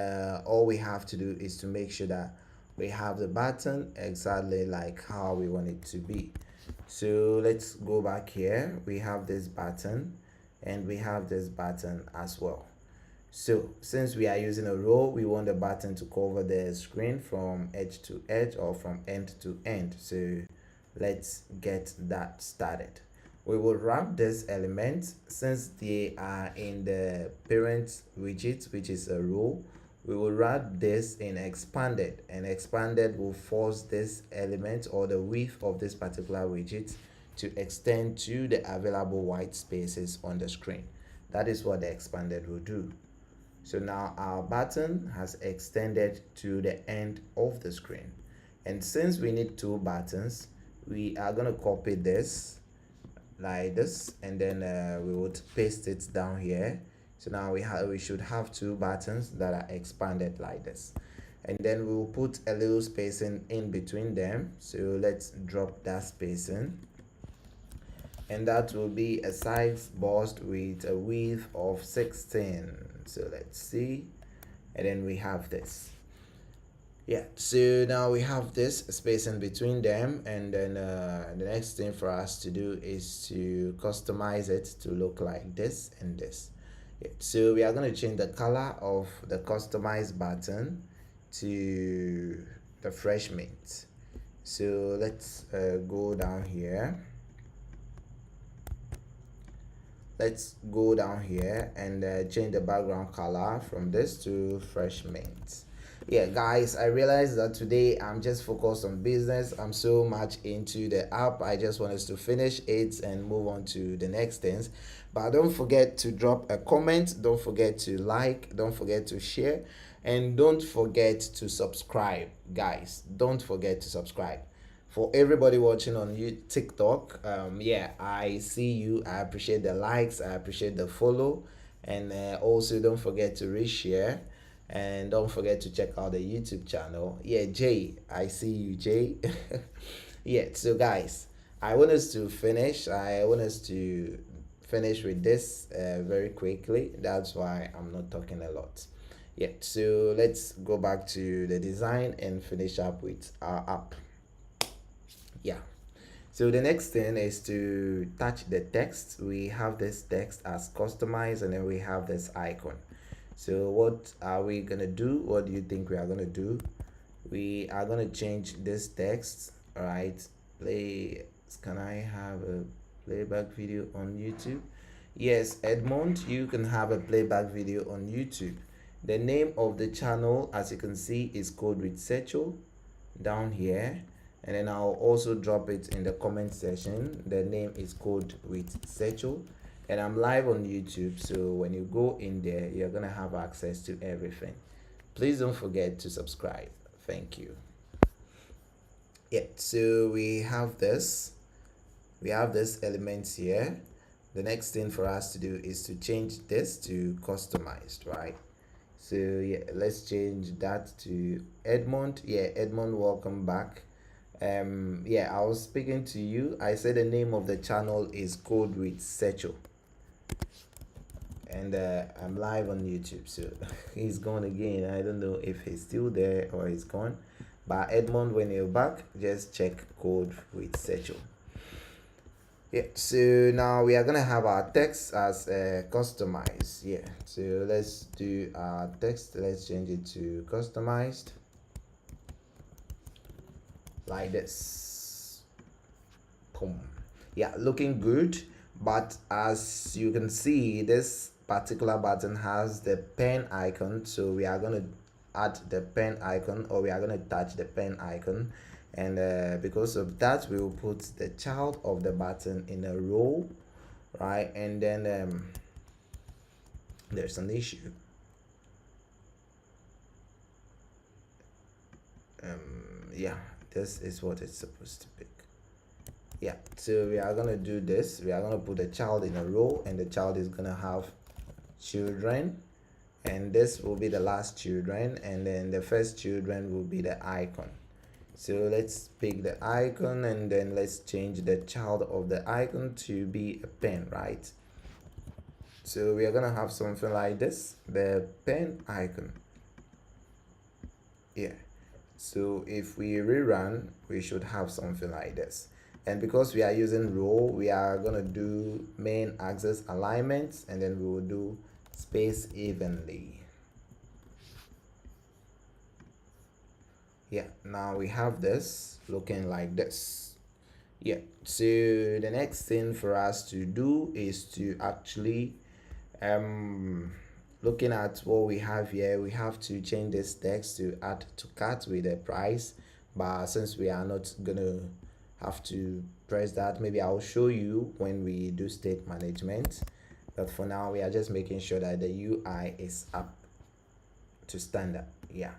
all we have to do is to make sure that we have the button exactly like how we want it to be. So let's go back here. We have this button, and we have this button as well. So since we are using a row, we want the button to cover the screen from edge to edge or from end to end. So let's get that started. We will wrap this element since they are in the parent widget, which is a row. We will wrap this in expanded, and expanded will force this element or the width of this particular widget to extend to the available white spaces on the screen. That is what the expanded will do. So now our button has extended to the end of the screen. And since we need two buttons, we are going to copy this like this, and then we would paste it down here. So now we should have two buttons that are expanded like this. And then we will put a little spacing in between them. So let's drop that spacing. and that will be a size burst with a width of 16. So let's see, and then we have this. Yeah, so now we have this space in between them, and then the next thing for us to do is to customize it to look like this and this. Yeah, so we are going to change the color of the customize button to the fresh mint. So let's go down here. Let's go down here and change the background color from this to fresh mint. Yeah guys, I realized that today I'm just focused on business. I'm so much into the app. I just want us to finish it and move on to the next things. But don't forget to drop a comment, don't forget to like, don't forget to share, and don't forget to subscribe. Guys, don't forget to subscribe. For everybody watching on TikTok, yeah, I see you. I appreciate the likes, I appreciate the follow, and also don't forget to reshare, and don't forget to check out the YouTube channel. Yeah, Jay, I see you, Jay. Yeah, so guys, I want us to finish. I want us to finish with this very quickly. That's why I'm not talking a lot. Yeah, so let's go back to the design and finish up with our app. Yeah, so the next thing is to touch the text. We have this text as customized, and then we have this icon. So what are we gonna do? What do you think we are gonna do? We are gonna change this text. All right, can I have a playback video on YouTube? Yes, Edmond, you can have a playback video on YouTube. The name of the channel, as you can see, is Code with Secho down here, and then I'll also drop it in the comment section. The name is Code with Secho, and I'm live on YouTube, so when you go in there, you're gonna have access to everything. Please don't forget to subscribe. Thank you. Yeah, so we have this elements here. The next thing for us to do is to change this to customized, right? So yeah, let's change that to Edmond. Yeah, Edmond, welcome back. Yeah, I was speaking to you. I said the name of the channel is Code with Secho, and I'm live on YouTube. So he's gone again. I don't know if he's still there or he's gone, but Edmond, when you're back, just check Code with Secho. Yeah, so now we are gonna have our text as customized. Yeah, so let's do our text. Let's change it to customized like this. Boom. Yeah, looking good. But as you can see, this particular button has the pen icon, so we are gonna add the pen icon, or we are gonna touch the pen icon, and because of that, we will put the child of the button in a row, right? And then there's an issue. Yeah, this is what it's supposed to be. Yeah, so we are gonna do this. We are gonna put the child in a row, and the child is gonna have children, and this will be the last children, and then the first children will be the icon. So let's pick the icon, and then let's change the child of the icon to be a pen, right? So we are gonna have something like this, the pen icon. Yeah, so if we rerun, we should have something like this. And because we are using row, we are gonna do main axis alignments, and then we will do space evenly. Yeah, now we have this looking like this. Yeah, so the next thing for us to do is to actually looking at what we have here, we have to change this text to add to cart with a price, but since we are not gonna have to press that, maybe I'll show you when we do state management. But for now, we are just making sure that the UI is up to standard. Yeah,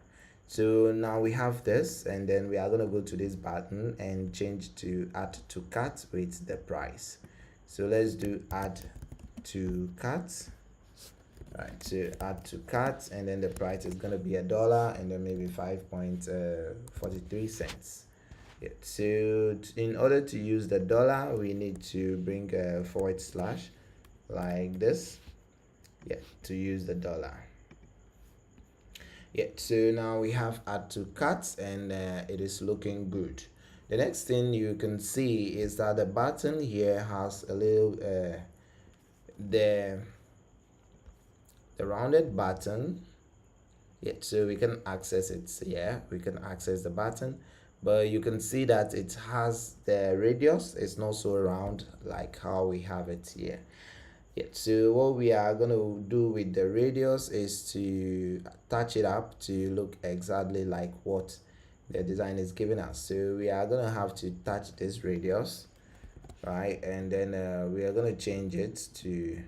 so now we have this, and then we are going to go to this button and change to add to cart with the price. So let's do add to cart. Right, so add to cart, and then the price is going to be $1, and then maybe 5.43 cents. Yeah, so in order to use the dollar, we need to bring a forward slash like this. Yeah, to use the dollar. Yeah, so now we have add to carts, and it is looking good. The next thing you can see is that the button here has a little the rounded button. Yeah, so we can access it. Yeah, we can access the button, but you can see that it has the radius. It's not so round like how we have it here. Yeah, so what we are going to do with the radius is to touch it up to look exactly like what the design is giving us. So we are going to have to touch this radius, right? And then we are going to change it to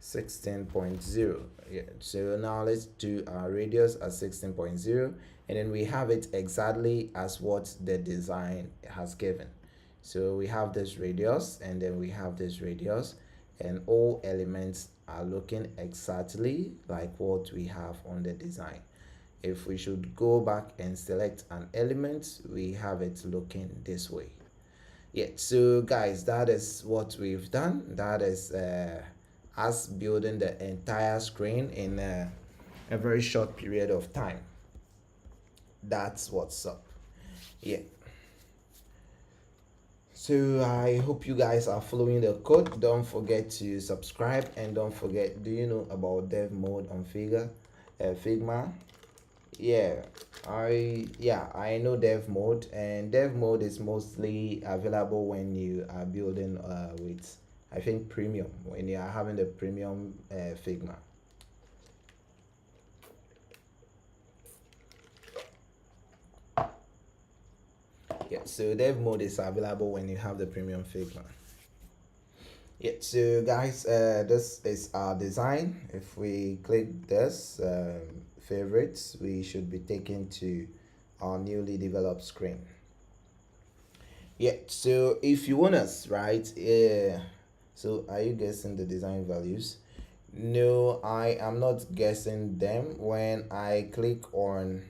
16.0. Yeah, so now let's do our radius at 16.0, and then we have it exactly as what the design has given. So we have this radius, and then we have this radius, and all elements are looking exactly like what we have on the design. If we should go back and select an element, we have it looking this way. Yeah, so guys, that is what we've done. That is us building the entire screen in a very short period of time. That's what's up. Yeah, so I hope you guys are following the code. Don't forget to subscribe, and don't forget, do you know about dev mode on Figma? Yeah, I know dev mode, and dev mode is mostly available when you are building with, I think, premium, when you are having the premium Figma. Yeah, so dev mode is available when you have the premium Figma. Yeah, so guys, this is our design. If we click this favorites, we should be taken to our newly developed screen. Yeah, so if you want us, right, so are you guessing the design values? No, I am not guessing them. When I click on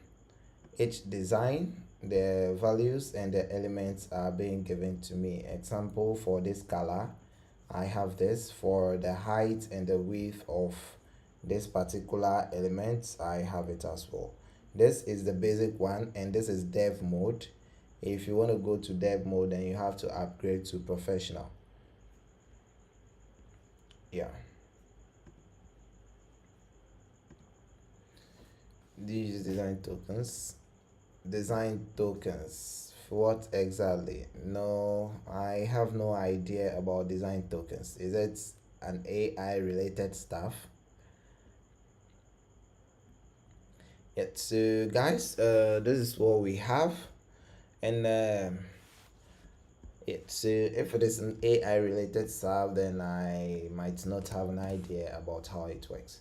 each design, the values and the elements are being given to me. Example, for this color, I have this. For the height and the width of this particular element, I have it as well. This is the basic one, and this is dev mode. If you want to go to dev mode, then you have to upgrade to professional. Yeah, these design tokens, what exactly? No, I have no idea about design tokens. Is it an AI related stuff? Yeah, so guys, this is what we have, and so if it is an AI related stuff, then I might not have an idea about how it works.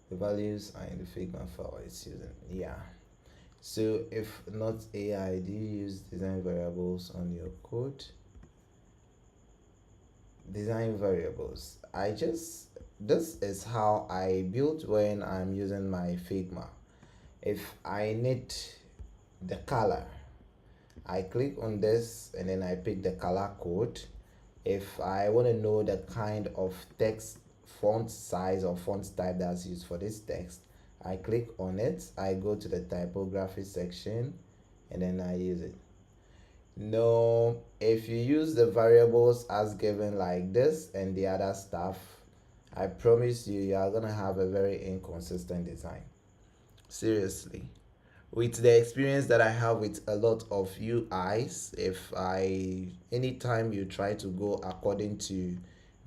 The values are in the Figma file it's using. Yeah, so if not AI, do you use design variables on your code? Design variables, this is how I build when I'm using my Figma. If I need the color, I click on this, and then I pick the color code. If I want to know the kind of text font size or font type that's used for this text, I click on it, I go to the typography section, and then I use it. No, if you use the variables as given like this and the other stuff, I promise you are gonna have a very inconsistent design. Seriously, with the experience that I have with a lot of UIs, anytime you try to go according to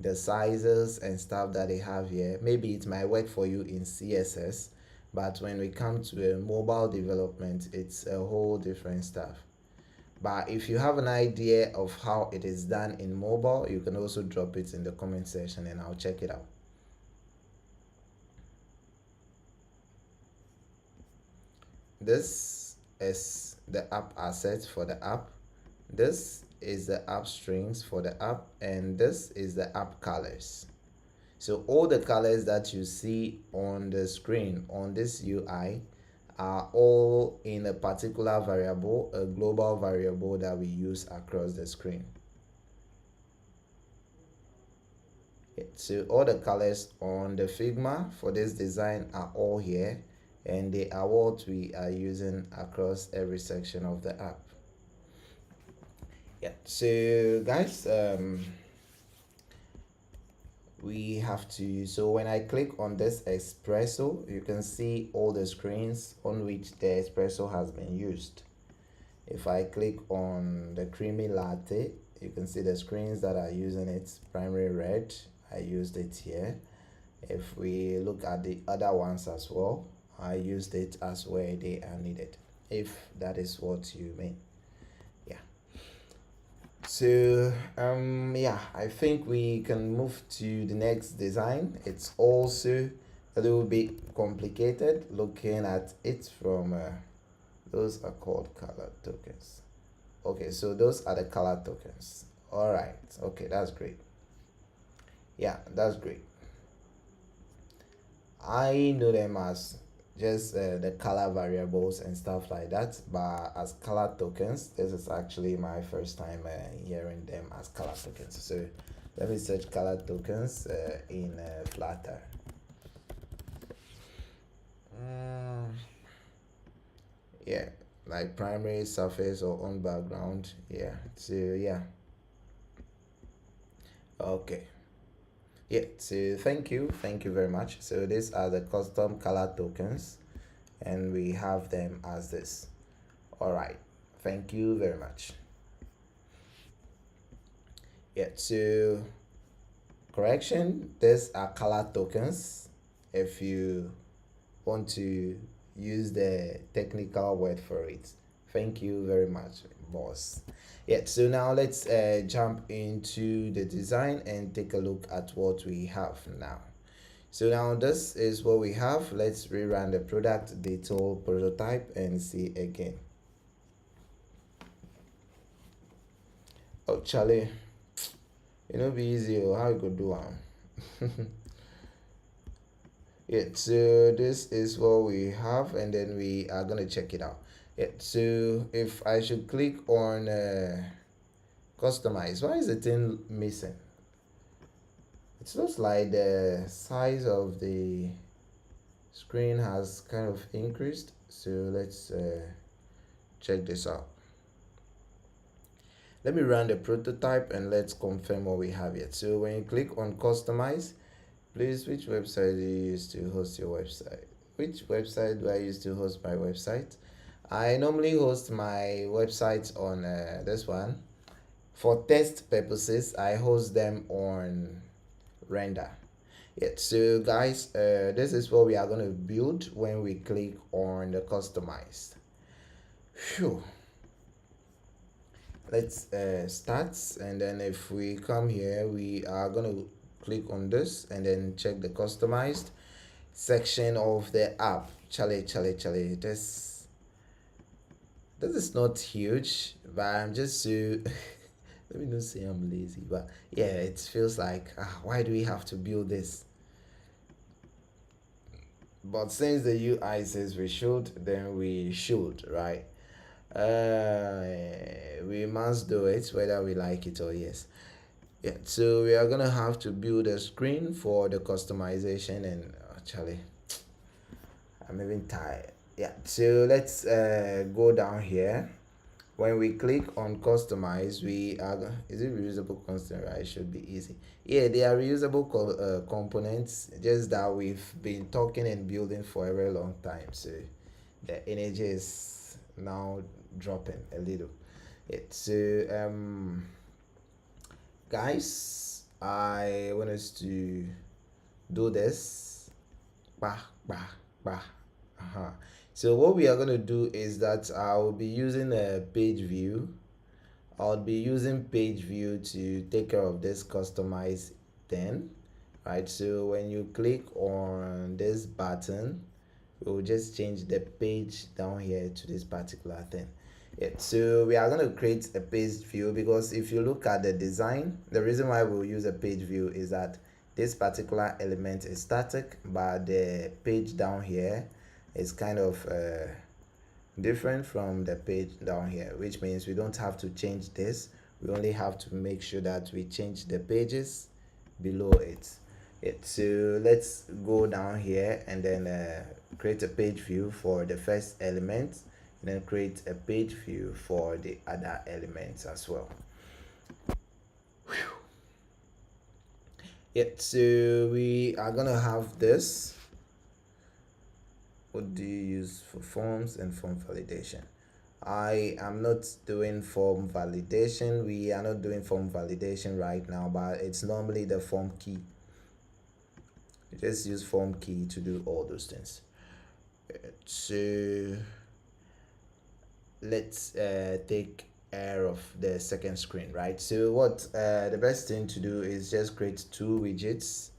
the sizes and stuff that they have here, maybe it might work for you in CSS, but when we come to a mobile development, it's a whole different stuff. But if you have an idea of how it is done in mobile, you can also drop it in the comment section, and I'll check it out. This is the app asset for the app. This is the app strings for the app, and this is the app colors. So all the colors that you see on the screen on this UI are all in a particular variable, a global variable that we use across the screen. So all the colors on the Figma for this design are all here, and they are what we are using across every section of the app. Yeah, so guys, we have to, so when I click on this espresso, you can see all the screens on which the espresso has been used. If I click on the creamy latte, you can see the screens that are using it. Primary red, I used it here. If we look at the other ones as well, I used it as where they are needed, if that is what you mean. Yeah. So yeah, I think we can move to the next design. It's also a little bit complicated looking at it from those are called color tokens. Okay, so those are the color tokens. All right, okay, that's great. Yeah, that's great. I know them as just the color variables and stuff like that, but as color tokens, this is actually my first time hearing them as color tokens. So let me search color tokens in Flutter. Yeah, like primary, surface, or on background. Yeah, so yeah. Okay. Yeah, so thank you very much. So these are the custom color tokens, and we have them as this. All right, thank you very much. Yeah, so correction, these are color tokens. If you want to use the technical word for it, thank you very much, boss. Yeah, so now let's jump into the design and take a look at what we have now. So now this is what we have. Let's rerun the product detail prototype and see again. Oh Charlie, you know be easy. How you could do yeah, so this is what we have, and then we are gonna check it out. Yeah, so if I should click on customize, why is the thing missing? It looks like the size of the screen has kind of increased, so let's check this out. Let me run the prototype and let's confirm what we have yet. So when you click on customize, please, which website do you use to host your website? Which website do I use to host my website? I normally host my websites on this one. For test purposes, I host them on Render. Yeah, so guys, this is what we are going to build when we click on the customized. Phew. Let's start, and then if we come here, we are going to click on this and then check the customized section of the app. Charlie, this is not huge, but I'm just so let me not say I'm lazy, but yeah, it feels like why do we have to build this? But since the UI says we should, then we should, right? We must do it whether we like it or yes. Yeah, so we are gonna have to build a screen for the customization, and Charlie, I'm even tired. Yeah, so let's go down here. When we click on customize, we are, is it reusable constant, right? It should be easy. Yeah, they are reusable components, just that we've been talking and building for a very long time, so the energy is now dropping a little. Yeah, so guys, I want us to do this. Bah, bah, bah. So what we are going to do is that I'll be using a page view. I'll be using page view to take care of this customize thing, right? So when you click on this button, we'll just change the page down here to this particular thing. Yeah, so we are going to create a page view, because if you look at the design, the reason why we'll use a page view is that this particular element is static, but the page down here is kind of different from the page down here, which means we don't have to change this. We only have to make sure that we change the pages below it. So let's go down here and then create a page view for the first element, and then create a page view for the other elements as well. So we are gonna have this. What do you use for forms and form validation? I am not doing form validation. We are not doing form validation right now, but it's normally the form key. You just use form key to do all those things. So let's take care of the second screen, right? So what the best thing to do is just create two widgets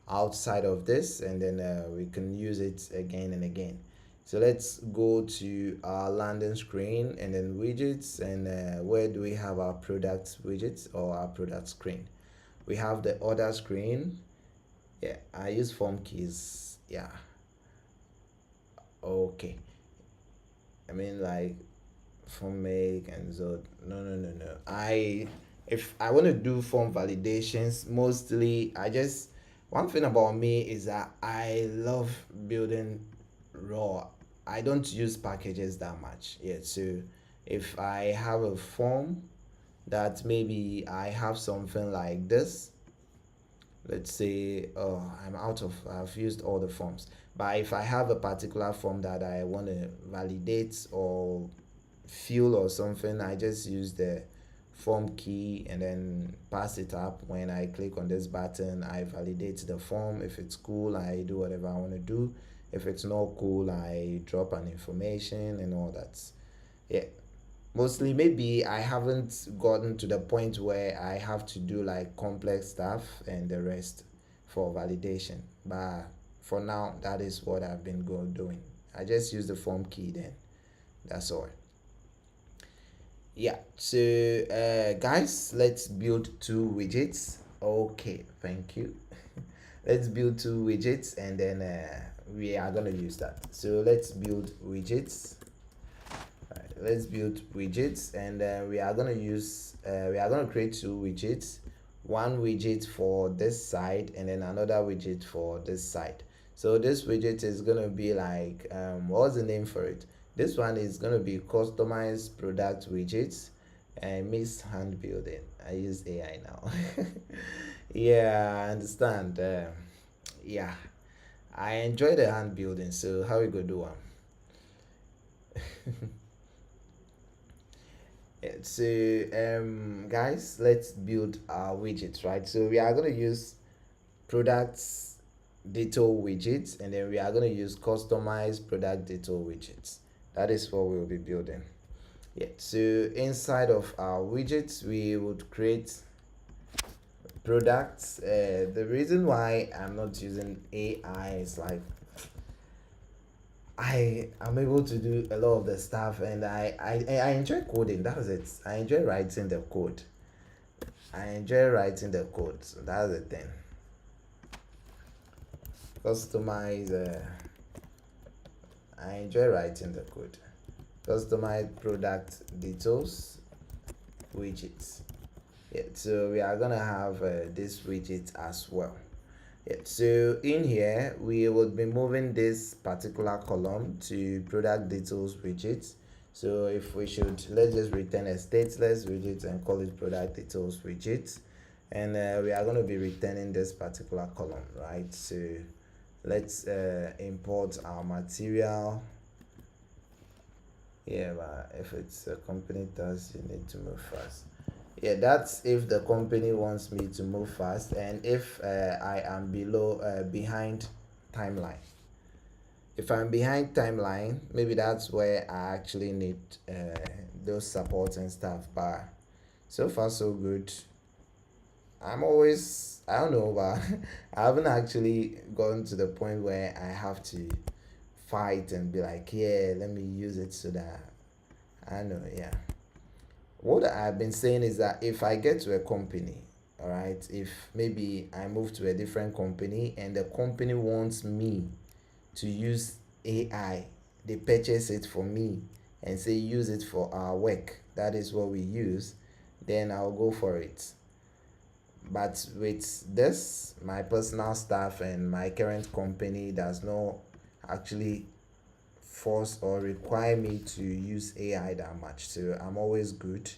outside of this, and then we can use it again and again. So let's go to our landing screen and then widgets, and where do we have our product widgets or our product screen? We have the order screen. Yeah, I use form keys. Yeah, okay. I mean, like form make and so no. If I want to do form validations, mostly I just, one thing about me is that I love building raw. I don't use packages that much. Yeah, so if I have a form that maybe I have something like this, let's say I've used all the forms, but if I have a particular form that I want to validate or fill or something, I just use the form key and then pass it up. When I click on this button, I validate the form. If it's cool, I do whatever I want to do. If it's not cool, I drop an information and all that. Yeah, mostly maybe I haven't gotten to the point where I have to do like complex stuff and the rest for validation, but for now that is what I've been doing. I just use the form key, then that's all. Yeah, so guys, let's build two widgets. Okay, thank you. Let's build two widgets, and then we are gonna use that. So let's build widgets. Let's build widgets, and we are gonna create two widgets. One widget for this side and then another widget for this side. So this widget is gonna be like what's the name for it? This one is gonna be customized product widgets. I miss hand building. I use AI now. Yeah, I understand. Yeah, I enjoy the hand building. So how we go do one? Yeah, so guys, let's build our widgets, right? So we are going to use products detail widgets, and then we are going to use customized product detail widgets. That is what we'll be building. Yeah, so inside of our widgets we would create products. The reason why I'm not using AI is like I am able to do a lot of the stuff, and I enjoy coding. That's it. I enjoy writing the code. So that's the thing. Customize. I enjoy writing the code. Customize product details widgets. Yeah, so we are gonna have this widget as well. Yeah, so in here we will be moving this particular column to product details widgets. So if we should, let's just return a stateless widget and call it product details widget, and we are going to be returning this particular column, right? So let's import our material. Yeah, but if it's a company task, you need to move fast. Yeah, that's if the company wants me to move fast, and if I am behind timeline. If I'm behind timeline, maybe that's where I actually need those supports and stuff. But so far so good. I'm always, I don't know, but I haven't actually gotten to the point where I have to fight and be like, yeah, let me use it so that I know. Yeah, what I've been saying is that if I get to a company, all right, if maybe I move to a different company and the company wants me to use AI, they purchase it for me and say use it for our work, that is what we use, then I'll go for it. But with this, my personal staff and my current company does not actually force or require me to use AI that much. So I'm always good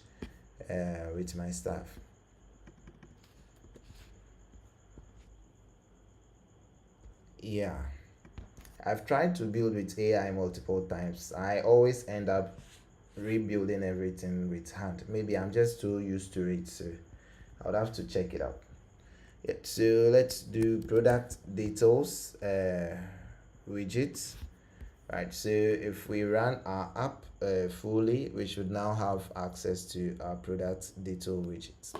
with my staff. Yeah, I've tried to build with AI multiple times. I always end up rebuilding everything with hand. Maybe I'm just too used to it, so I would have to check it out. Yeah, so let's do product details widgets. Right, so if we run our app fully, we should now have access to our product detail widgets.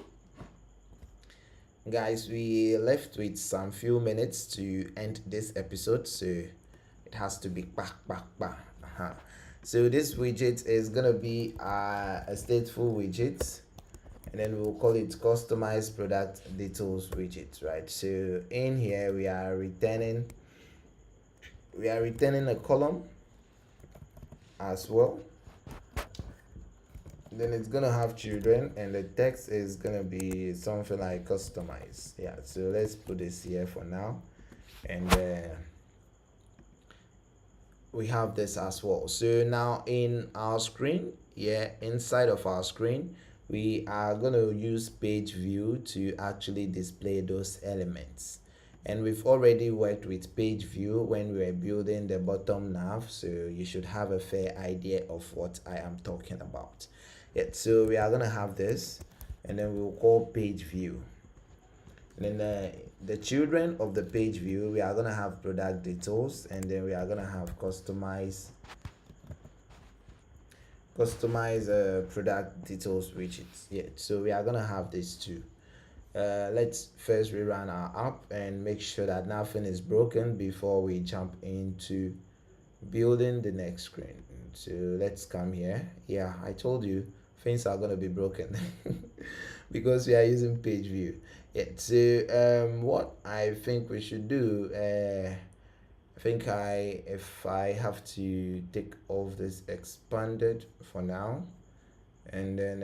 Guys, we left with some few minutes to end this episode, so it has to be back, back, back. So this widget is gonna be a stateful widget, and then we'll call it customized product details widget, right? So in here we are returning a column as well. Then it's gonna have children, and the text is gonna be something like customized. Yeah, so let's put this here for now, and we have this as well. So now in our screen, yeah, inside of our screen, we are going to use page view to actually display those elements. And we've already worked with page view when we were building the bottom nav, so you should have a fair idea of what I am talking about. Yeah, so we are going to have this, and then we'll call page view. And then the children of the page view, we are gonna have product details, and then we are gonna have customize product details widgets. Yeah, so we are gonna have these two. Let's first rerun our app and make sure that nothing is broken before we jump into building the next screen. So let's come here. Yeah, I told you things are gonna be broken because we are using page view. Yeah, so what I think we should do, I think if I have to take off this expanded for now, and then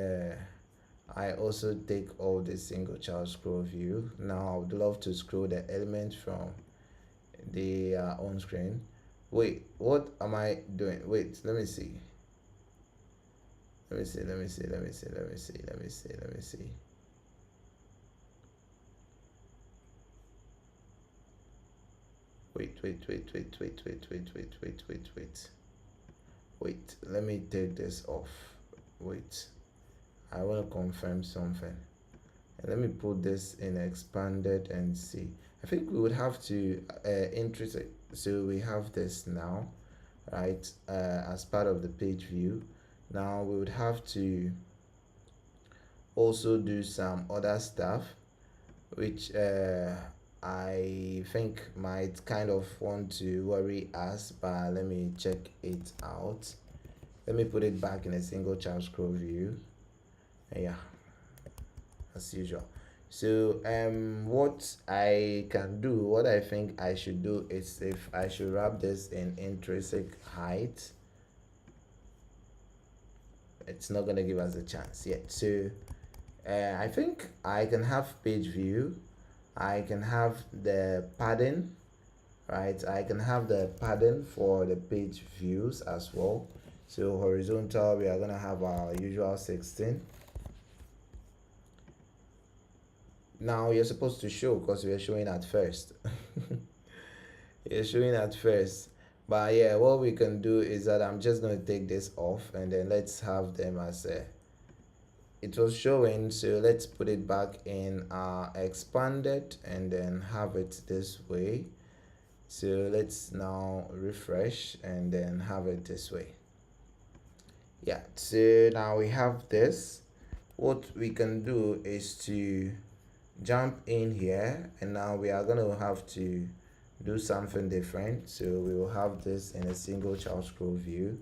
I also take off the single child scroll view. Now I would love to scroll the element from the on screen. Wait, what am I doing? Wait, let me see. Let me see. Wait, let me take this off. Wait, I want to confirm something. And let me put this in expanded and see. I think we would have to intrinsic. So we have this now, right? As part of the page view. Now we would have to also do some other stuff, which I think might kind of want to worry us, but let me check it out. Let me put it back in a single child scroll view. Yeah, as usual. So what I can do, what I think I should do is if I should wrap this in intrinsic height, it's not gonna give us a chance yet. So I think I can have page view, I can have the padding, right? I can have the padding for the page views as well. So horizontal, we are gonna have our usual 16. Now you're supposed to show because we are showing at first. You're showing at first. But yeah, what we can do is that I'm just going to take this off, and then let's have them as it was showing. So let's put it back in expanded and then have it this way. So let's now refresh and then have it this way. Yeah, so now we have this. What we can do is to jump in here, and now we are going to have to do something different. So we will have this in a single child scroll view.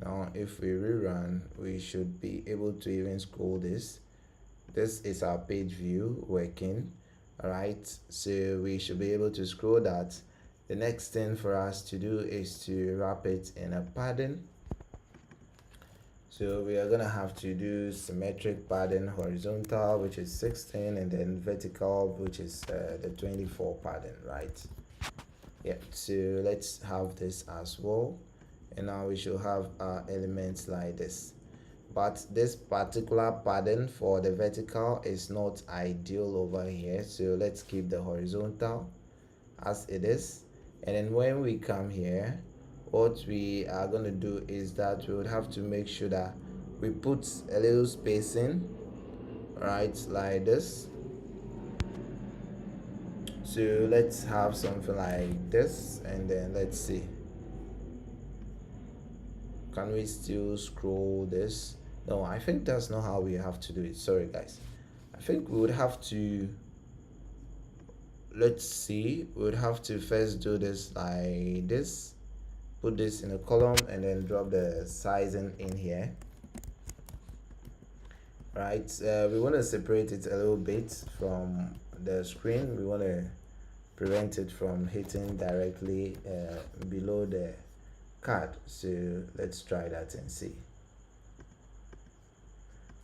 Now if we rerun, we should be able to even scroll this. This is our page view working. All right, so we should be able to scroll that, The next thing for us to do is to wrap it in a padding. So we are gonna have to do symmetric padding, horizontal, which is 16, and then vertical, which is the 24 padding, right? Yeah, so let's have this as well, and now we should have our elements like this. But this particular pattern for the vertical is not ideal over here, so let's keep the horizontal as it is. And then when we come here, what we are going to do is that we would have to make sure that we put a little spacing, right, like this. So let's have something like this, and then let's see, can we still scroll this? No, I think that's not how we have to do it. Sorry guys, I think we would have to, let's see, we would have to first do this like this, put this in a column, and then drop the sizing in here, right? We want to separate it a little bit from the screen. We want to prevent it from hitting directly below the card. So let's try that and see.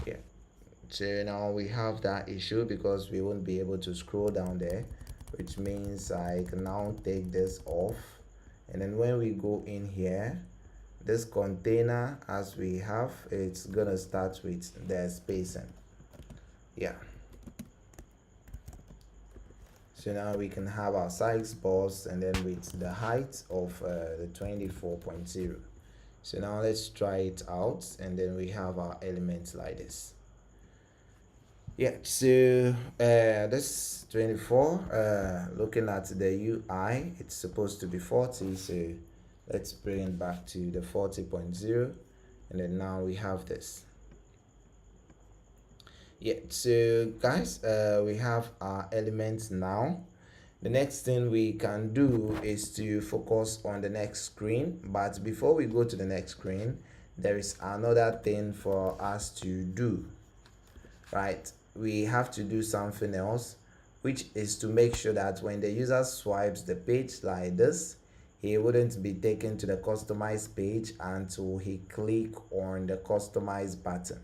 Yeah, so now we have that issue because we won't be able to scroll down there, which means I can now take this off. And then when we go in here, this container, as we have, it's gonna start with the spacing. Yeah, so now we can have our size bars, and then with the height of the 24.0. So now let's try it out, and then we have our elements like this. Yeah, so this 24, looking at the UI, it's supposed to be 40, so let's bring it back to the 40.0, and then now we have this. Yeah, so guys, we have our elements now. The next thing we can do is to focus on the next screen, but before we go to the next screen, there is another thing for us to do, right? We have to do something else, which is to make sure that when the user swipes the page like this, he wouldn't be taken to the customize page until he click on the customize button.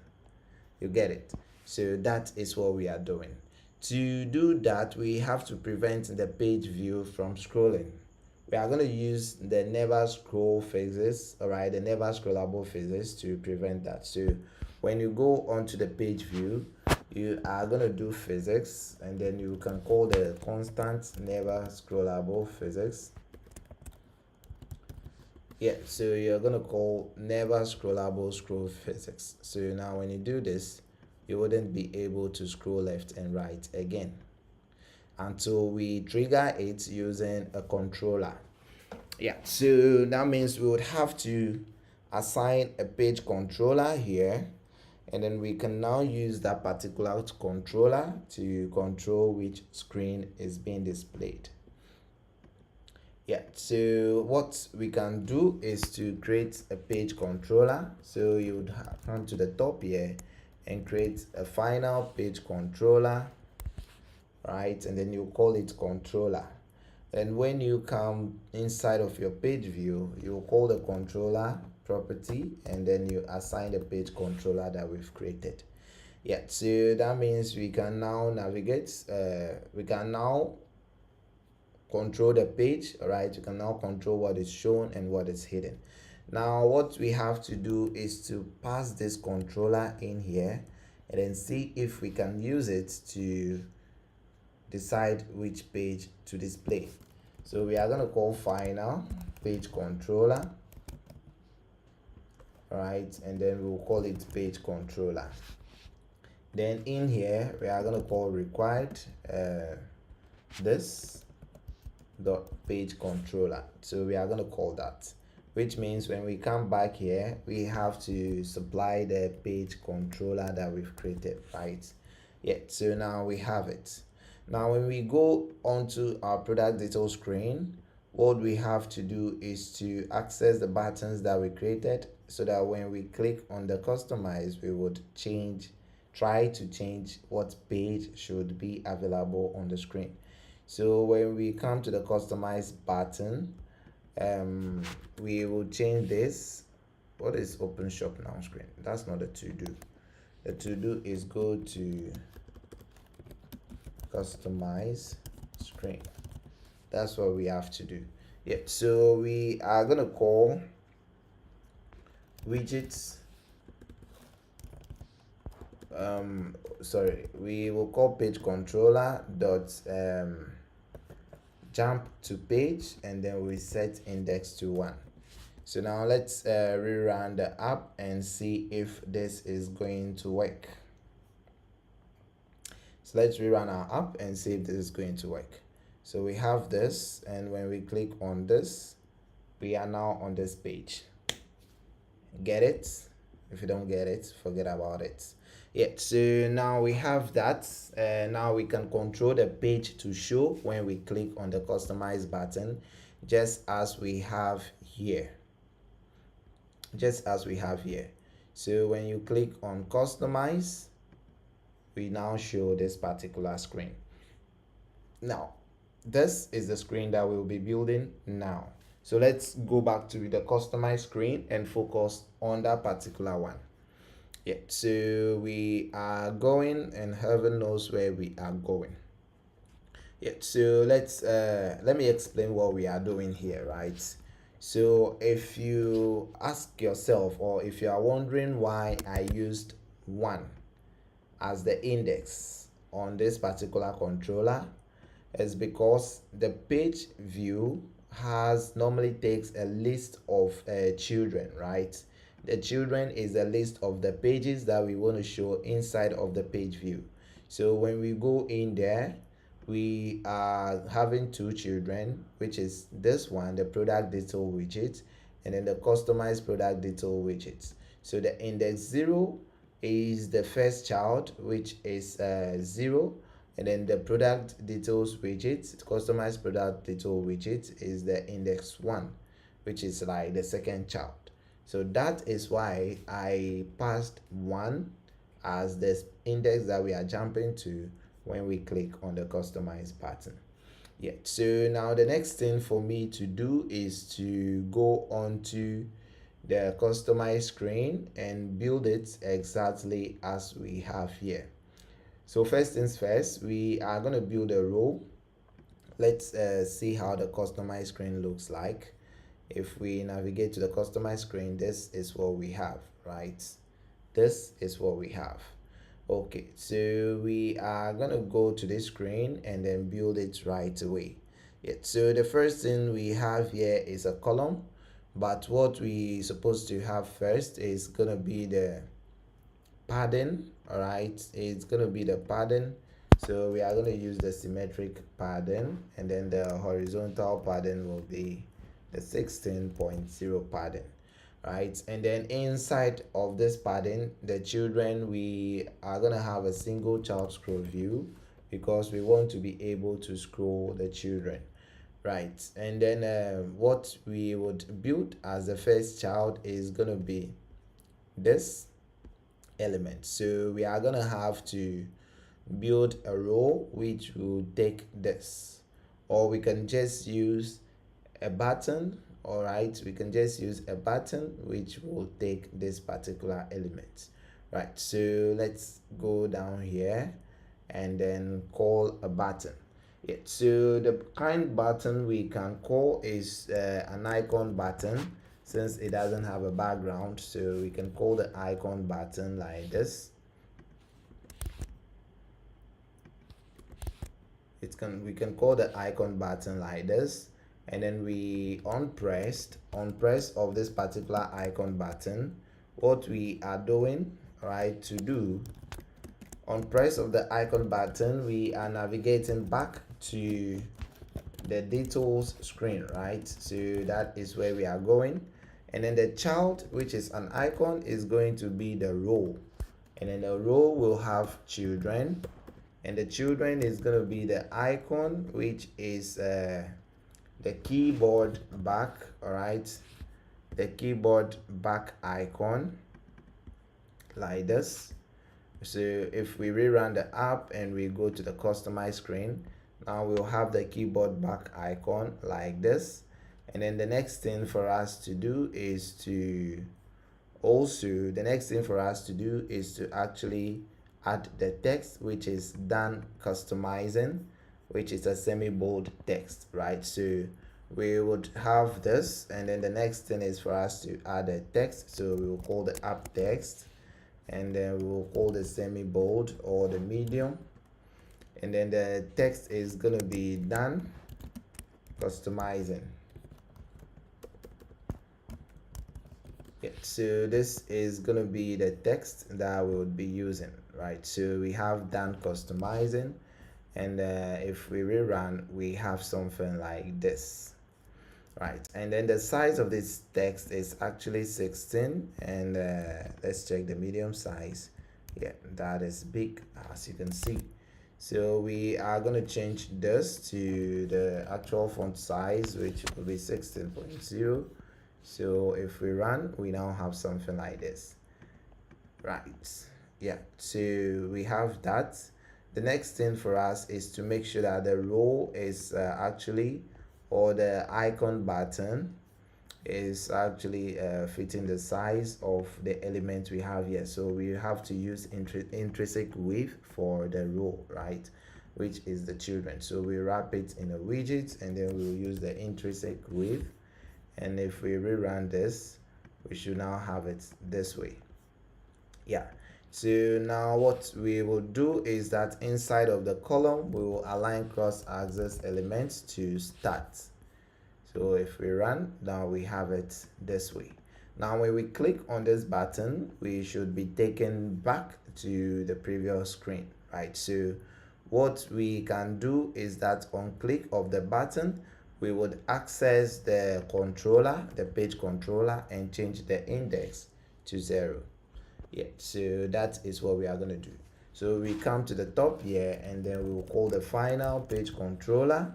You get it? So that is what we are doing. To do that, we have to prevent the page view from scrolling. We are going to use the never scroll phases, all right, the never scrollable phases to prevent that. So when you go onto the page view, you are going to do physics, and then you can call the constant never scrollable physics. Yeah, so you're going to call never scrollable scroll physics. So now when you do this, you wouldn't be able to scroll left and right again until we trigger it using a controller. Yeah, so that means we would have to assign a page controller here, and then we can now use that particular controller to control which screen is being displayed. Yeah, so what we can do is to create a page controller. So you would come to the top here and create a final page controller, right? And then you call it controller. And when you come inside of your page view, you call the controller property, and then you assign the page controller that we've created. Yeah, so that means we can now navigate, we can now control the page. All right, you can now control what is shown and what is hidden. Now what we have to do is to pass this controller in here, and then see if we can use it to decide which page to display. So we are going to call final page controller, right, and then we'll call it page controller. Then in here we are going to call required this dot page controller. So we are going to call that, which means when we come back here, we have to supply the page controller that we've created, right? Yeah, so now we have it. Now when we go onto our product details screen, what we have to do is to access the buttons that we created, so that when we click on the customize, we would try to change what page should be available on the screen. So when we come to the customize button, we will change this. What is open shop now screen? That's not the to do. The to do is go to customize screen. That's what we have to do. Yeah, so we are gonna call widgets. Sorry, we will call PageController dot jump to page, and then we set index to 1. So now let's rerun the app and see if this is going to work. So let's rerun our app and see if this is going to work. So we have this, and when we click on this, we are now on this page. Get it? If you don't get it, forget about it. Yeah, so now we have that. Now we can control the page to show when we click on the customize button, just as we have here. So when you click on customize, we now show this particular screen. Now this is the screen that we'll be building now. So let's go back to the customize screen and focus on that particular one. Yeah, so we are going, and heaven knows where we are going. Yeah, so let me explain what we are doing here, right? So if you ask yourself, or if you are wondering why I used 1 as the index on this particular controller, is because the page view normally takes a list of children, right? The children is a list of the pages that we want to show inside of the page view. So when we go in there, we are having 2 children, which is this one, the product detail widget, and then the customized product detail widget. So the index 0 is the first child, which is 0, and then the product details widget, customized product detail widget, is the index 1, which is like the second child. So that is why I passed 1 as the index that we are jumping to when we click on the customize button. Yeah, so now the next thing for me to do is to go onto the customize screen and build it exactly as we have here. So first things first, we are going to build a row. Let's see how the customize screen looks like. If we navigate to the customize screen, this is what we have, right? This is what we have. Okay, so we are gonna go to this screen and then build it right away. Yeah, so the first thing we have here is a column, but what we supposed to have first is gonna be the padding. All right, it's gonna be the padding. So we are going to use the symmetric padding, and then the horizontal padding will be the 16.0 padding, right? And then inside of this padding, the children, we are going to have a single child scroll view because we want to be able to scroll the children, right? And then what we would build as the first child is going to be this element. So we are going to have to build a row which will take this, or we can just use a button. All right, we can just use a button which will take this particular element, right? So let's go down here and then call a button. Yeah, so the kind button we can call is an icon button, since it doesn't have a background. So we can call the icon button like this. We can call the icon button like this, and then we on press of this particular icon button, what we are doing, right, to do on press of the icon button, we are navigating back to the details screen, right? So that is where we are going, and then the child, which is an icon, is going to be the row, and then the row will have children, and the children is going to be the icon, which is the keyboard back. All right, the keyboard back icon like this. So if we rerun the app and we go to the customize screen, Now we'll have the keyboard back icon like this, and then the next thing for us to do is to actually add the text, which is done customizing, which is a semi-bold text, right? So we would have this, and then the next thing is for us to add a text. So we will call the app text, and then we will call the semi-bold or the medium, and then the text is going to be done customizing. Yeah, so this is going to be the text that we would be using, right? So we have done customizing, and if we rerun, we have something like this, right? And then the size of this text is actually 16, and let's check the medium size. Yeah, that is big, as you can see. So we are going to change this to the actual font size, which will be 16.0. So if we run, we now have something like this, right? Yeah, so we have that. The next thing for us is to make sure that the row is or the icon button is actually fitting the size of the element we have here. So we have to use intrinsic width for the row, right, which is the children. So we wrap it in a widget, and then we'll use the intrinsic width. And if we rerun this, we should now have it this way. Yeah, so now what we will do is that inside of the column, we will align cross-axis elements to start. So if we run, now we have it this way. Now when we click on this button, we should be taken back to the previous screen, right? So what we can do is that on click of the button, we would access the controller, the page controller, and change the index to 0. Yeah, so that is what we are going to do. So we come to the top here, and then we will call the final page controller,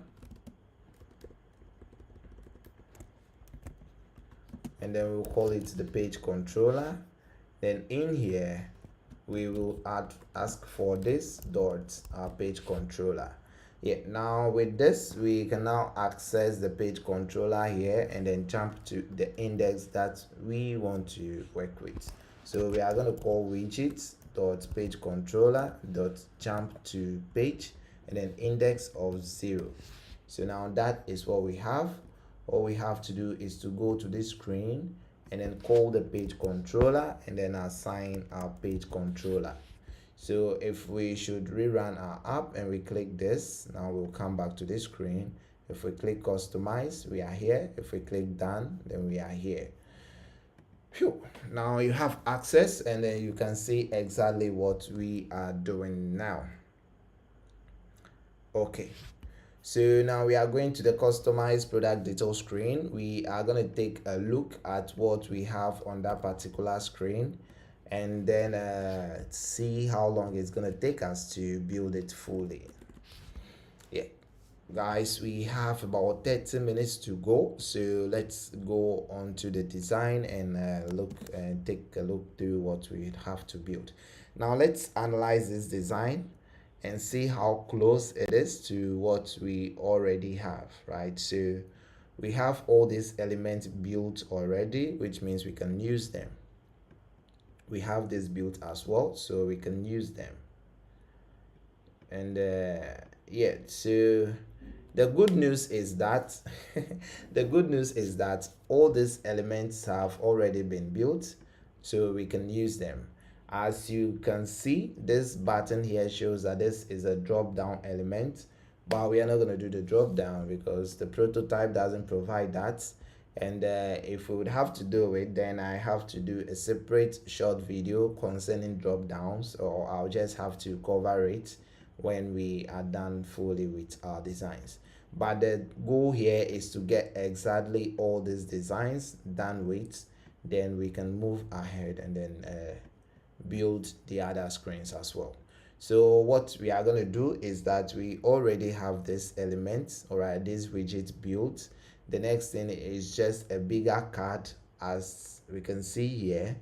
and then we'll call it the page controller. Then in here we will ask for this dot page controller. Yeah, now with this we can now access the page controller here, and then jump to the index that we want to work with. So we are going to call widgets dot page controller dot jump to page, and then index of 0. So now that is what we have. All we have to do is to go to this screen and then call the page controller, and then assign our page controller. So if we should rerun our app and we click this, now we'll come back to this screen. If we click customize, we are here. If we click done, then we are here. Phew. Now you have access, and then you can see exactly what we are doing now. Okay, so now we are going to the customize product detail screen. We are going to take a look at what we have on that particular screen, and then see how long it's going to take us to build it fully. Yeah, guys, we have about 30 minutes to go, so let's go on to the design and take a look through what we have to build. Now let's analyze this design and see how close it is to what we already have, right? So we have all these elements built already, which means we can use them. We have this built as well, so we can use them. And yeah, so the good news is that all these elements have already been built, so we can use them. As you can see, this button here shows that this is a drop down element, but we are not going to do the drop down because the prototype doesn't provide that. And if we would have to do it, then I have to do a separate short video concerning drop downs, or I'll just have to cover it when we are done fully with our designs. But the goal here is to get exactly all these designs done with, then we can move ahead and then build the other screens as well. So what we are going to do is that we already have this element, all right, this widget built. The next thing is just a bigger card, as we can see here,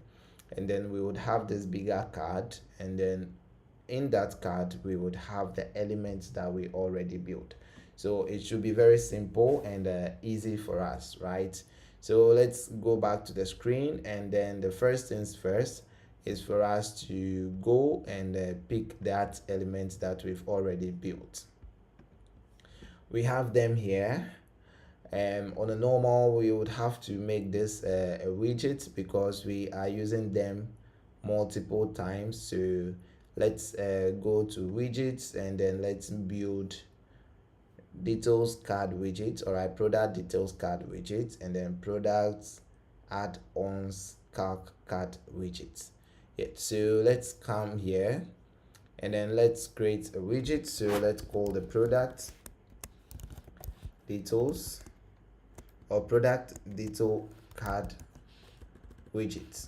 and then we would have this bigger card, and then in that card we would have the elements that we already built. So it should be very simple and easy for us, right? So let's go back to the screen, and then the first things first is for us to go and pick that element that we've already built. We have them here. On a normal, we would have to make this a widget because we are using them multiple times. So let's go to widgets, and then let's build details card widget. All right, product details card widget, and then products add-ons calc card widgets. Yeah, so let's come here, and then let's create a widget. So let's call the product details or product detail card widget.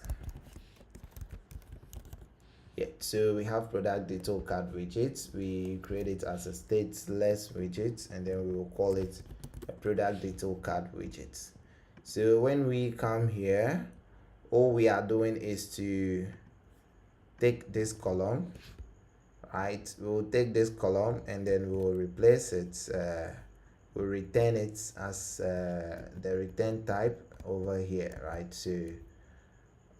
Yeah, so we have product detail card widget. We create it as a stateless widget, and then we will call it a product detail card widget. So when we come here, all we are doing is to take this column, right? We will take this column, and then we will replace it. We'll return it as the return type over here, right? So,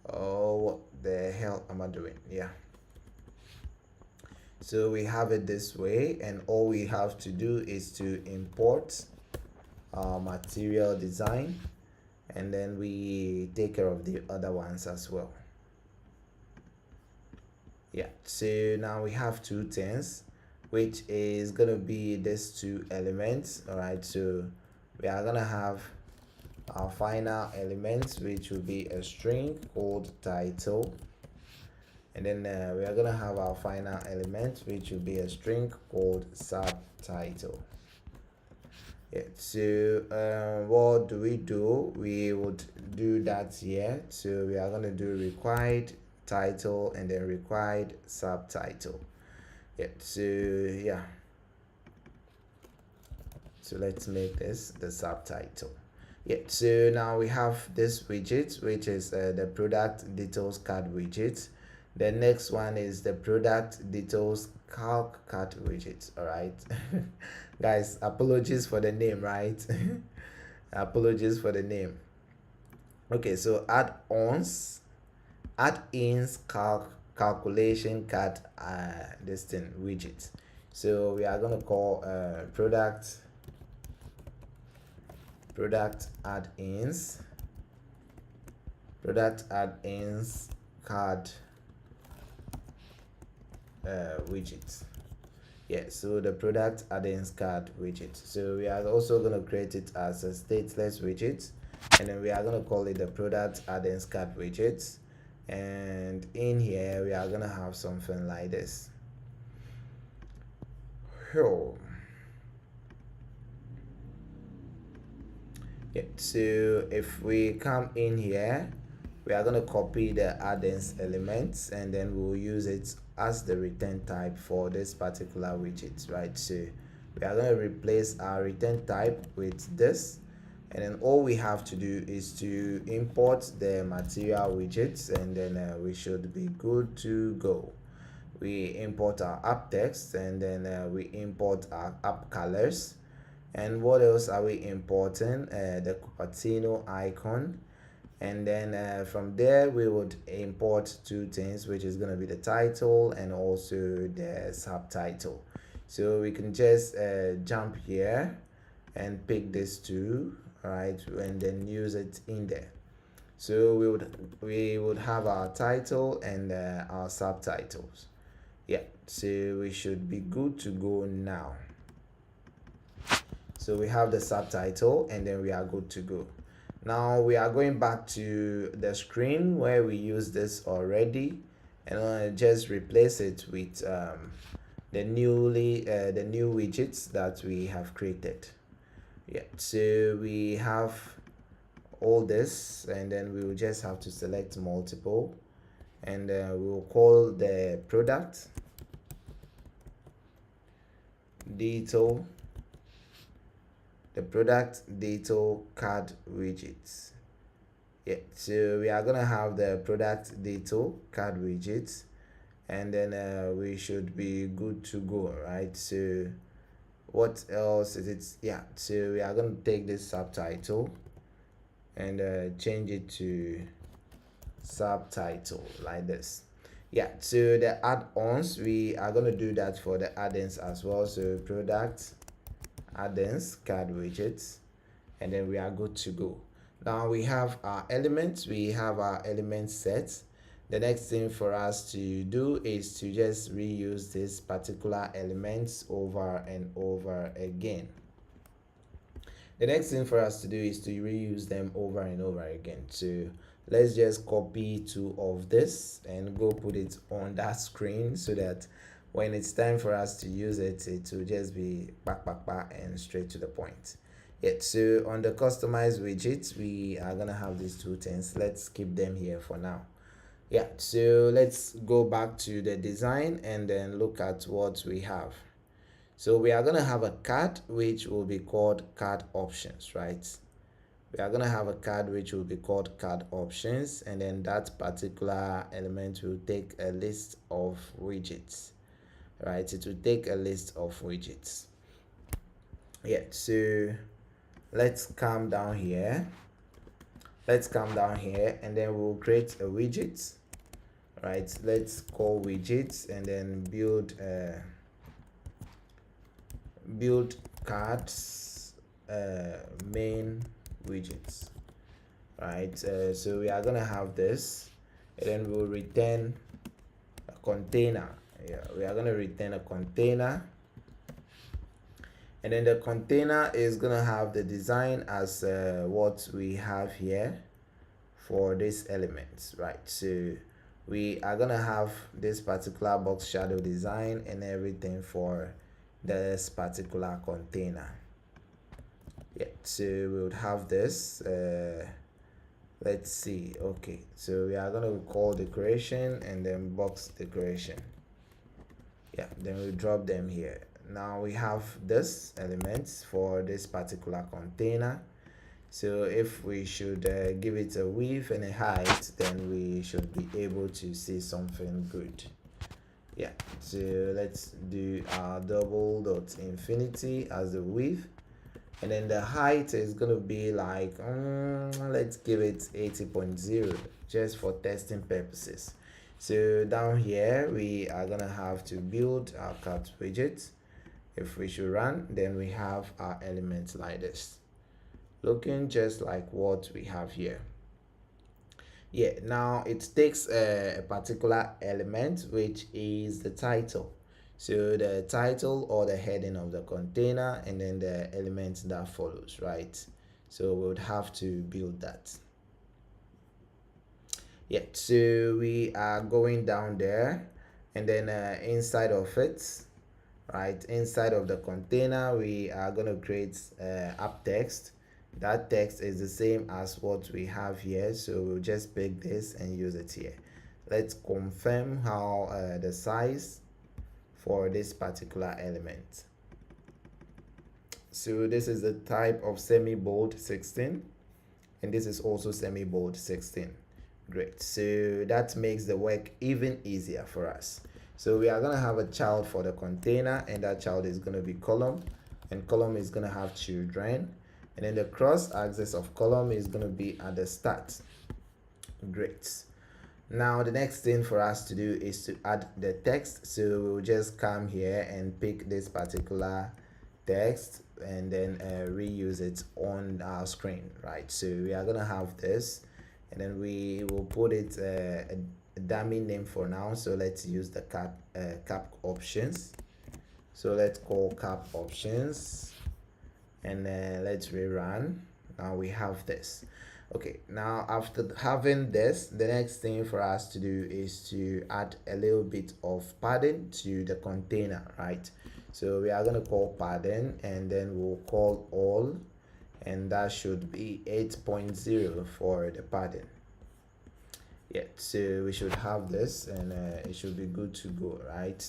oh, what the hell am I doing? Yeah. So we have it this way, and all we have to do is to import our material design, and then we take care of the other ones as well. Yeah, so now we have two things, which is gonna be these two elements. All right, so we are gonna have our final element, which will be a string called title, and then we are gonna have our final element, which will be a string called subtitle. Yeah, so what do? We would do that here. So we are gonna do required title and then required subtitle. Yeah, so yeah, so let's make this the subtitle. Yeah, so now we have this widget, which is the product details card widget. The next one is the product details calc card widget. All right. Guys, apologies for the name, right? Apologies for the name. Okay, so add-ins calculation card this thing widget. So we are gonna call product add-ins card widget. Yeah, so the product add-ins card widget. So we are also going to create it as a stateless widget, and then we are going to call it the product add-ins card widget. And in here we are going to have something like this. Yeah, so if we come in here, we are going to copy the add-ins elements, and then we'll use it as the return type for this particular widget, right? So we are going to replace our return type with this, and then all we have to do is to import the material widgets, and then we should be good to go. We import our app text, and then we import our app colors. And what else are we importing? The Cupertino icon. And then from there we would import two things, which is going to be the title and also the subtitle. So we can just jump here and pick these two, right, and then use it in there. So we would have our title and our subtitles. Yeah, so we should be good to go now. So we have the subtitle, and then we are good to go. Now we are going back to the screen where we use this already, and I'm gonna just replace it with the new widgets that we have created. Yeah, so we have all this, and then we will just have to select multiple, and we will call the product detail card widgets. Yeah, so we are gonna have the product detail card widgets, and then we should be good to go, right? So what else is it? Yeah, so we are going to take this subtitle and change it to subtitle like this. Yeah, so the add-ons, we are going to do that for the add-ins as well. So product add-ins, card widgets, and then we are good to go. Now we have our elements, we have our element sets. The next thing for us to do is to just reuse these particular elements over and over again. The next thing for us to do is to reuse them over and over again. So let's just copy two of this and go put it on that screen so that when it's time for us to use it, it will just be back and straight to the point. Yeah, so on the customized widgets, we are gonna have these two things. Let's keep them here for now. Yeah, so let's go back to the design and then look at what we have. So we are going to have a card which will be called card options, right? We are going to have a card which will be called card options, and then that particular element will take a list of widgets, right? It will take a list of widgets. Yeah, so let's come down here. Let's come down here and then we'll create a widget, right? Let's call widgets and then build cards main widgets, right? So we are gonna have this and then we'll return a container. Yeah, we are gonna return a container, and then the container is gonna have the design as what we have here for this element, right? So we are gonna have this particular box shadow design and everything for this particular container. Yeah, so we would have this. Let's see. Okay, so we are gonna call decoration and then box decoration. Yeah, then we drop them here. Now we have this element for this particular container. So if we should give it a width and a height, then we should be able to see something good. Yeah, so let's do our double dot infinity as the width, and then the height is going to be like let's give it 80.0 just for testing purposes. So down here we are going to have to build our cart widget. If we should run, then we have our elements like this, looking just like what we have here. Yeah, now it takes a particular element which is the title. So the title or the heading of the container and then the element that follows, right? So we would have to build that. Yeah, so we are going down there and then inside of it, right, inside of the container, we are going to create app text. That text is the same as what we have here, so we'll just pick this and use it here. Let's confirm how the size for this particular element. So this is the type of semi-bold 16, and this is also semi-bold 16. Great, so that makes the work even easier for us. So we are going to have a child for the container, and that child is going to be column, and column is going to have children, and then the cross axis of column is going to be at the start. Great. Now the next thing for us to do is to add the text. So we'll just come here and pick this particular text and then reuse it on our screen, right? So we are going to have this, and then we will put it a dummy name for now. So let's use the cap options. So let's call cap options, and let's rerun. Now we have this. Okay, now after having this, the next thing for us to do is to add a little bit of padding to the container, right? So we are going to call padding, and then we'll call all, and that should be 8.0 for the padding. Yeah, so we should have this, and it should be good to go, right?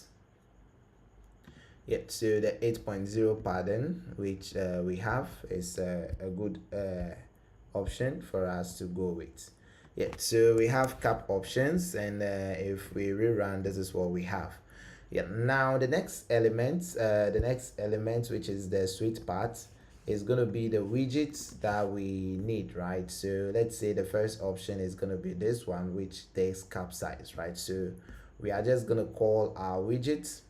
Yeah, so the 8.0 pattern which we have is a good option for us to go with. Yeah, so we have cap options, and if we rerun, this is what we have. Yeah, now the next element, which is the sweet part, is going to be the widgets that we need, right? So let's say the first option is going to be this one, which takes cap size, right? So we are just going to call our widgets,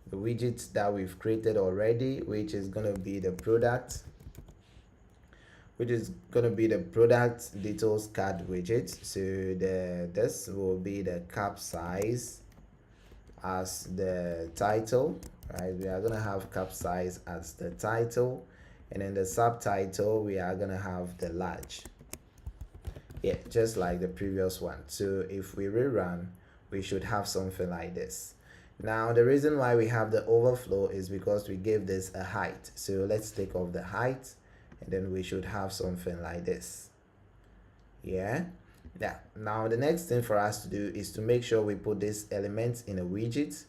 the widgets that we've created already, which is going to be the product, details card widget. So this will be the cap size as the title, right? We are gonna have cap size as the title, and then the subtitle we are gonna have the large. Yeah, just like the previous one. So if we rerun, we should have something like this. Now the reason why we have the overflow is because we gave this a height. So let's take off the height, and then we should have something like this. Yeah. Now the next thing for us to do is to make sure we put this element in a widget,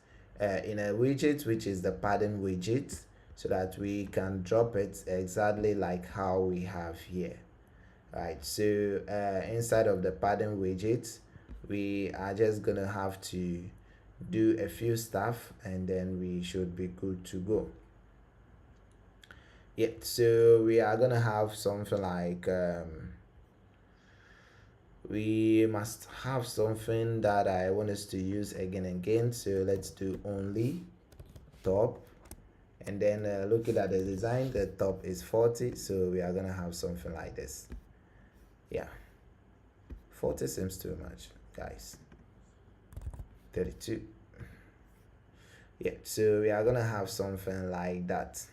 which is the padding widget, so that we can drop it exactly like how we have here. Right, so inside of the padding widget, we are just gonna have to do a few stuff, and then we should be good to go. Yeah, so we are gonna have something like we must have something that I want us to use again and again. So let's do only top, and then looking at the design, the top is 40, so we are gonna have something like this. Yeah, 40 seems too much, guys. 32. Yeah, so we are gonna have something like that.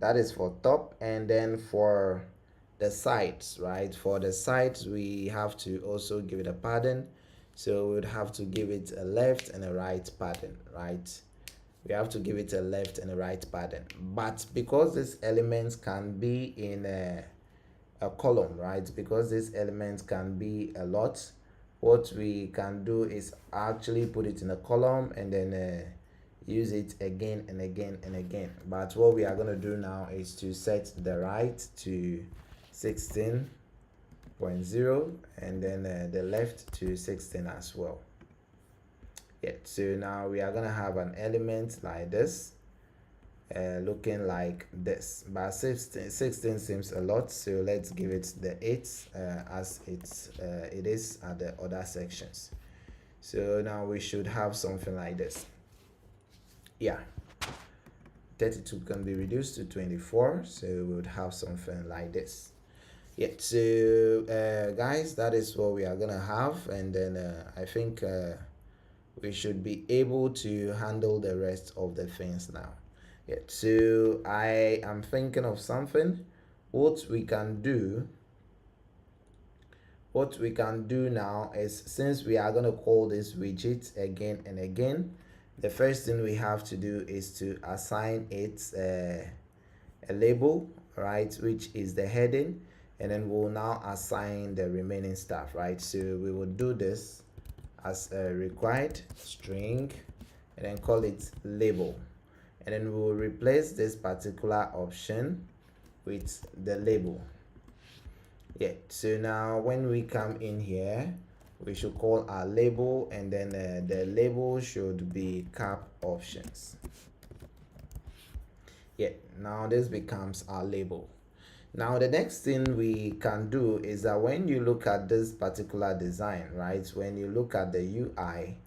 That is for top, and then for the sides, right? For the sides, we have to also give it a pattern. So we would have to give it a left and a right pattern, right? We have to give it a left and a right pattern. But because these elements can be in a column, right? Because these elements can be a lot, what we can do is actually put it in a column and then use it again and again and again. But what we are going to do now is to set the right to 16.0, and then the left to 16 as well. Yeah, so now we are going to have an element like this, looking like this, but 16 seems a lot, so let's give it the 8 as it is at the other sections. So now we should have something like this. Yeah, 32 can be reduced to 24, so we would have something like this. Yeah, so guys, that is what we are gonna have, and then I think we should be able to handle the rest of the things now. Yeah, so I am thinking of something. What we can do now is, since we are going to call this widget again and again, the first thing we have to do is to assign it a label, right, which is the heading, and then we'll now assign the remaining stuff, right? So we will do this as a required string and then call it label, and then we will replace this particular option with the label. Yeah, so now when we come in here, we should call our label, and then the label should be cap options. Yeah, now this becomes our label. Now the next thing we can do is that when you look at this particular design, right, when you look at the UI,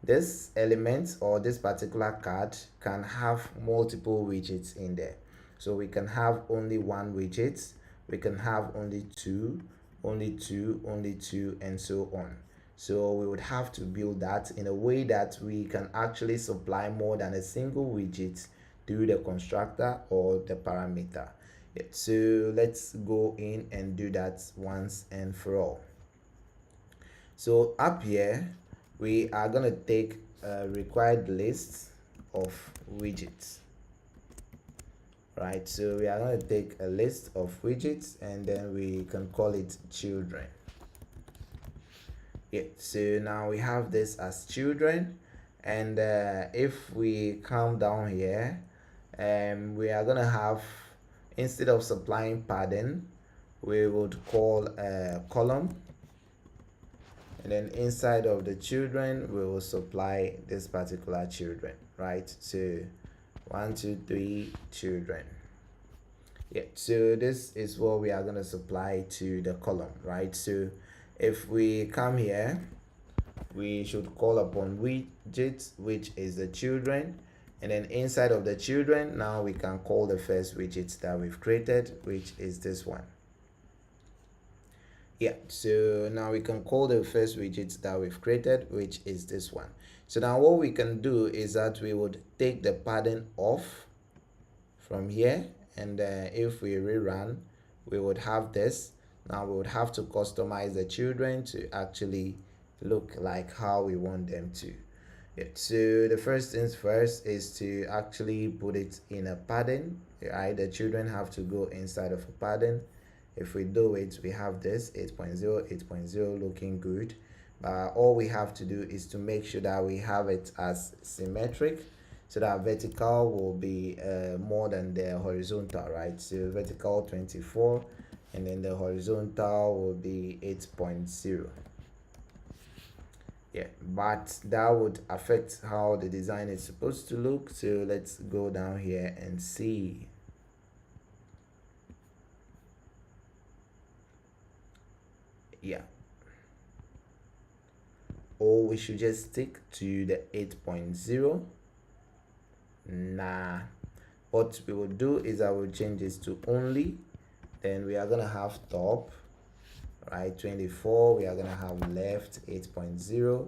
this element or this particular card can have multiple widgets in there. So we can have only one widget, we can have only two, only two, and so on. So we would have to build that in a way that we can actually supply more than a single widget through the constructor or the parameter. Yeah, so let's go in and do that once and for all. So up here, we are going to take a required list of widgets, right? So we are going to take a list of widgets, and then we can call it children. Yeah, so now we have this as children, and if we come down here, we are going to have instead of supplying padding, we would call a column, and then inside of the children we will supply this particular children, right? So 1 2 3 children. Yeah, so this is what we are going to supply to the column, right? So if we come here, we should call upon widgets, which is the children, and then inside of the children, now we can call the first widget that we've created, which is this one. Yeah, so now we can call the first widget that we've created, which is this one. So now what we can do is that we would take the padding off from here, and if we rerun, we would have this. Now we would have to customize the children to actually look like how we want them to. Yeah, so the first things first is to actually put it in a padding, right? The children have to go inside of a padding. If we do it, we have this 8.0 8.0 looking good, but all we have to do is to make sure that we have it as symmetric, so that vertical will be more than the horizontal, right? So vertical 24, and then the horizontal will be 8.0. Yeah, but that would affect how the design is supposed to look. So let's go down here and see. Yeah, or we should just stick to the 8.0. Nah, what we will do is I will change this to only, then we are gonna have top, right, 24, we are gonna have left 8.0,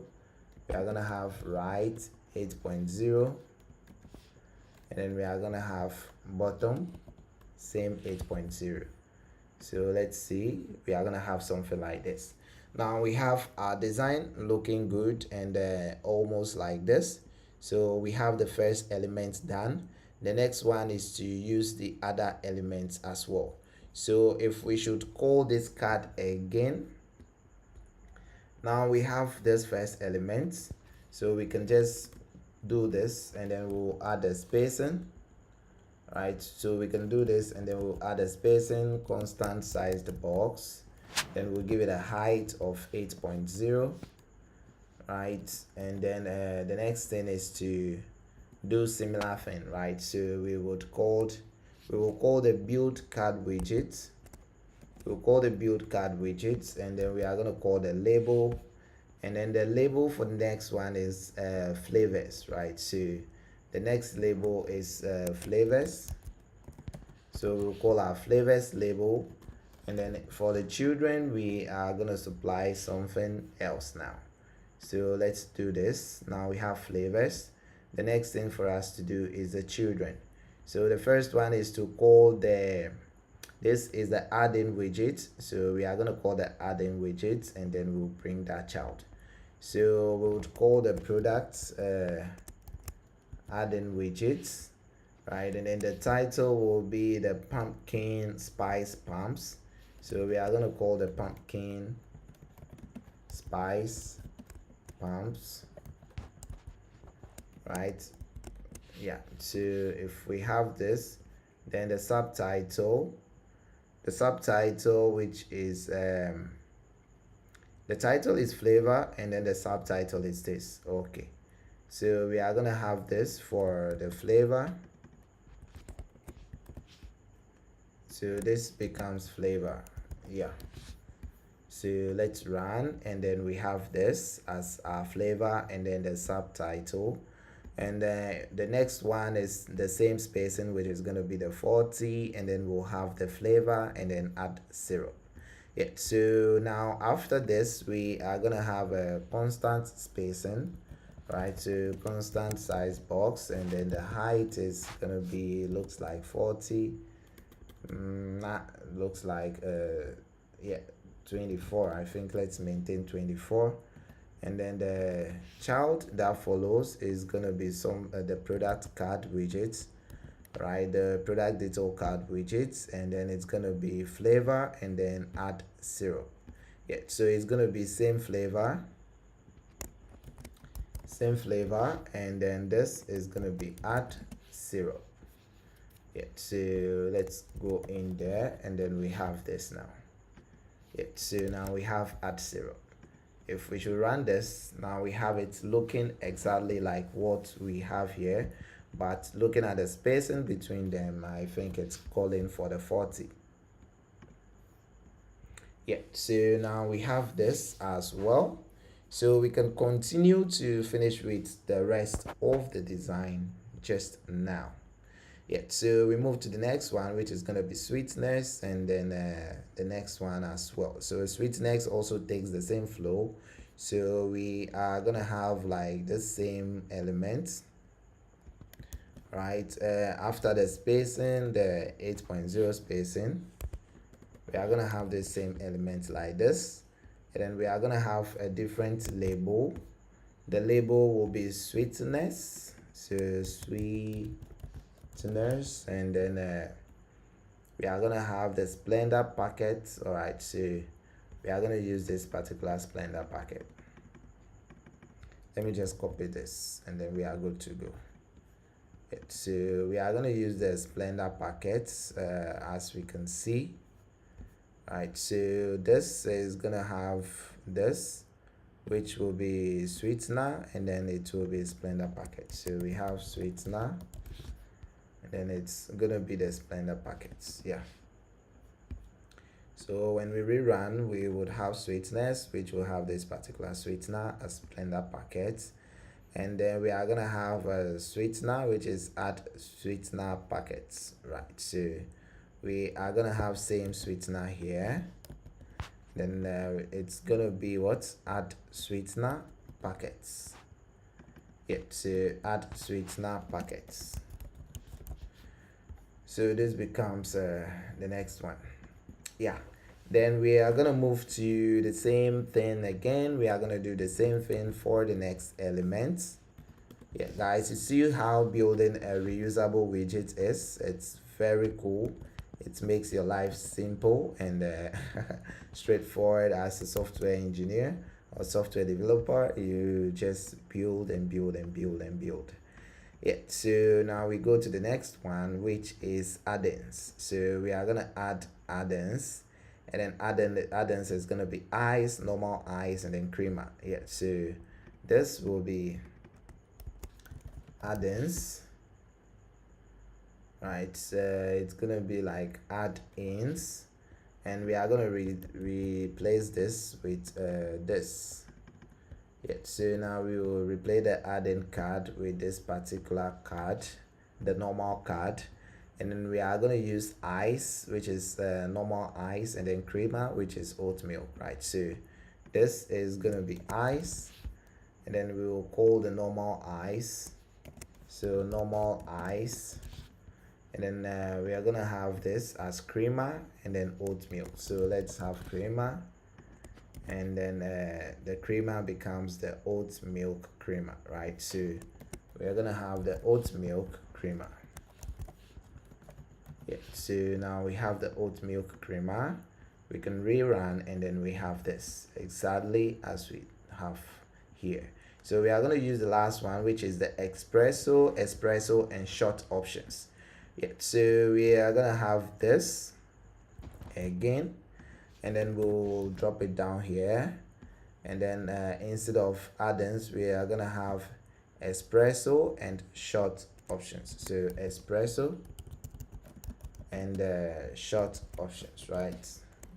we are gonna have right 8.0, and then we are gonna have bottom same 8.0. So let's see, we are gonna have something like this. Now we have our design looking good and almost like this. So we have the first element done. The next one is to use the other elements as well. So if we should call this card again, now we have this first element, so we can just do this and then we'll add the spacing, right? So we can do this and then we'll add a spacing, constant sized box, then we'll give it a height of 8.0, right? And then the next thing is to do similar thing, right? So we will call the build card widget. We'll call the build card widgets, and then we are going to call the label, and then the label for the next one is flavors, right? So the next label is flavors, so we'll call our flavors label, and then for the children we are going to supply something else now. So let's do this. Now we have flavors. The next thing for us to do is the children. So the first one is to call this is the add-in widget, so we are going to call the add-in widget, and then we'll bring that child. So we would call the product add-in widgets, right? And then the title will be the pumpkin spice pumps, so we are going to call the pumpkin spice pumps, right? Yeah, so if we have this, then the subtitle, which is the title is flavor, and then the subtitle is this. Okay, so we are gonna have this for the flavor, so this becomes flavor. Yeah, so let's run, and then we have this as our flavor and then the subtitle, and the next one is the same spacing, which is going to be the 40, and then we'll have the flavor and then add syrup. Yeah, so now after this we are going to have a constant spacing, right? So constant size box, and then the height is going to be, looks like 40, looks like yeah, 24. I think let's maintain 24. And then the child that follows is going to be some the product card widgets, right? The product detail card widgets, and then it's going to be flavor and then add syrup. Yeah, so it's going to be same flavor, and then this is going to be add syrup. Yeah, so let's go in there, and then we have this now. Yeah, so now we have add 0. If we should run this, now we have it looking exactly like what we have here, but looking at the spacing between them, I think it's calling for the 40. Yeah, so now we have this as well. So we can continue to finish with the rest of the design just now. Yeah, so we move to the next one, which is going to be sweetness, and then the next one as well. So sweetness also takes the same flow. So we are going to have like the same elements, right? After the spacing, the 8.0 spacing, we are going to have the same element like this. And then we are going to have a different label. The label will be sweetness. So sweetness, and then we are gonna have the Splendor packet. All right, so we are gonna use this particular Splendor packet. Let me just copy this, and then we are good to go. So we are gonna use the Splendor packets as we can see. All right, so this is gonna have this, which will be sweetener, and then it will be Splendor packet. So we have sweetener, and then it's gonna be the Splendor packets. Yeah. So when we rerun, we would have sweetness, which will have this particular sweetener as Splendor packet, and then we are gonna have a sweetener, which is add sweetener packets, right? So we are gonna have same sweetener here. Then it's gonna be what? Add sweetener packets. Yeah, so add sweetener packets. So this becomes the next one. Yeah, then we are gonna move to the same thing again. We are gonna do the same thing for the next element. Yeah, guys, you see how building a reusable widget is. It's very cool. It makes your life simple and straightforward. As a software engineer or software developer, you just build and build and build and build. Yeah, so now we go to the next one, which is add-ins. So we are gonna add add-ins, and then add-ins is gonna be ice, normal ice, and then creamer. Yeah, so this will be add-ins, right? So it's gonna be like add-ins, and we are gonna replace this with this. Yeah, so now we will replace the add-in card with this particular card, the normal card, and then we are going to use ice, which is normal ice, and then creamer, which is oat milk, right? So this is going to be ice, and then we will call the normal ice, so normal ice, and then we are going to have this as creamer and then oat milk. So let's have creamer, and then the creamer becomes the oat milk creamer, right? So we're gonna have the oat milk creamer. Yeah, so now we have the oat milk creamer. We can rerun, and then we have this exactly as we have here. So we are going to use the last one, which is the espresso and short options. Yeah, so we are going to have this again, and then we'll drop it down here, and then instead of add-ins, we are gonna have espresso and short options. So espresso and short options, right?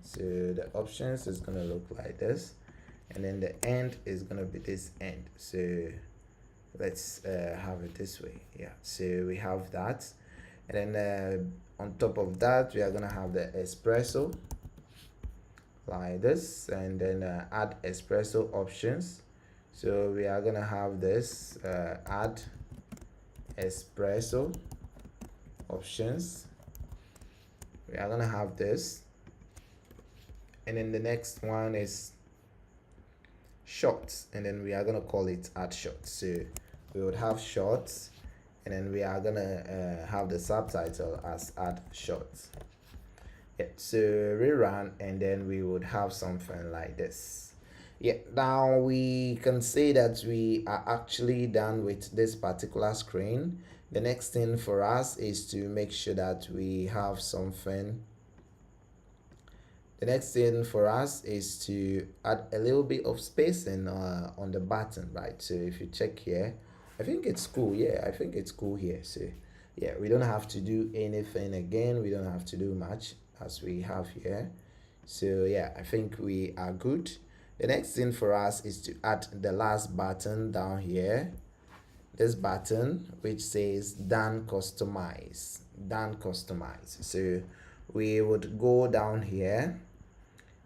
So the options is gonna look like this, and then the end is gonna be this end. So let's have it this way. Yeah, so we have that, and then on top of that, we are gonna have the espresso like this, and then add espresso options. So we are gonna have this add espresso options. We are gonna have this, and then the next one is shorts, and then we are gonna call it add shorts. So we would have shorts, and then we are gonna have the subtitle as add shorts. Yeah, so rerun, and then we would have something like this. Yeah, now we can say that we are actually done with this particular screen. The next thing for us is to make sure that we have something. The next thing for us is to add a little bit of spacing on the button, right? So if you check here, I think it's cool. Yeah, I think it's cool here. So yeah, we don't have to do anything again. We don't have to do much as we have here. So yeah, I think we are good. The next thing for us is to add the last button down here. This button which says done customize. So we would go down here,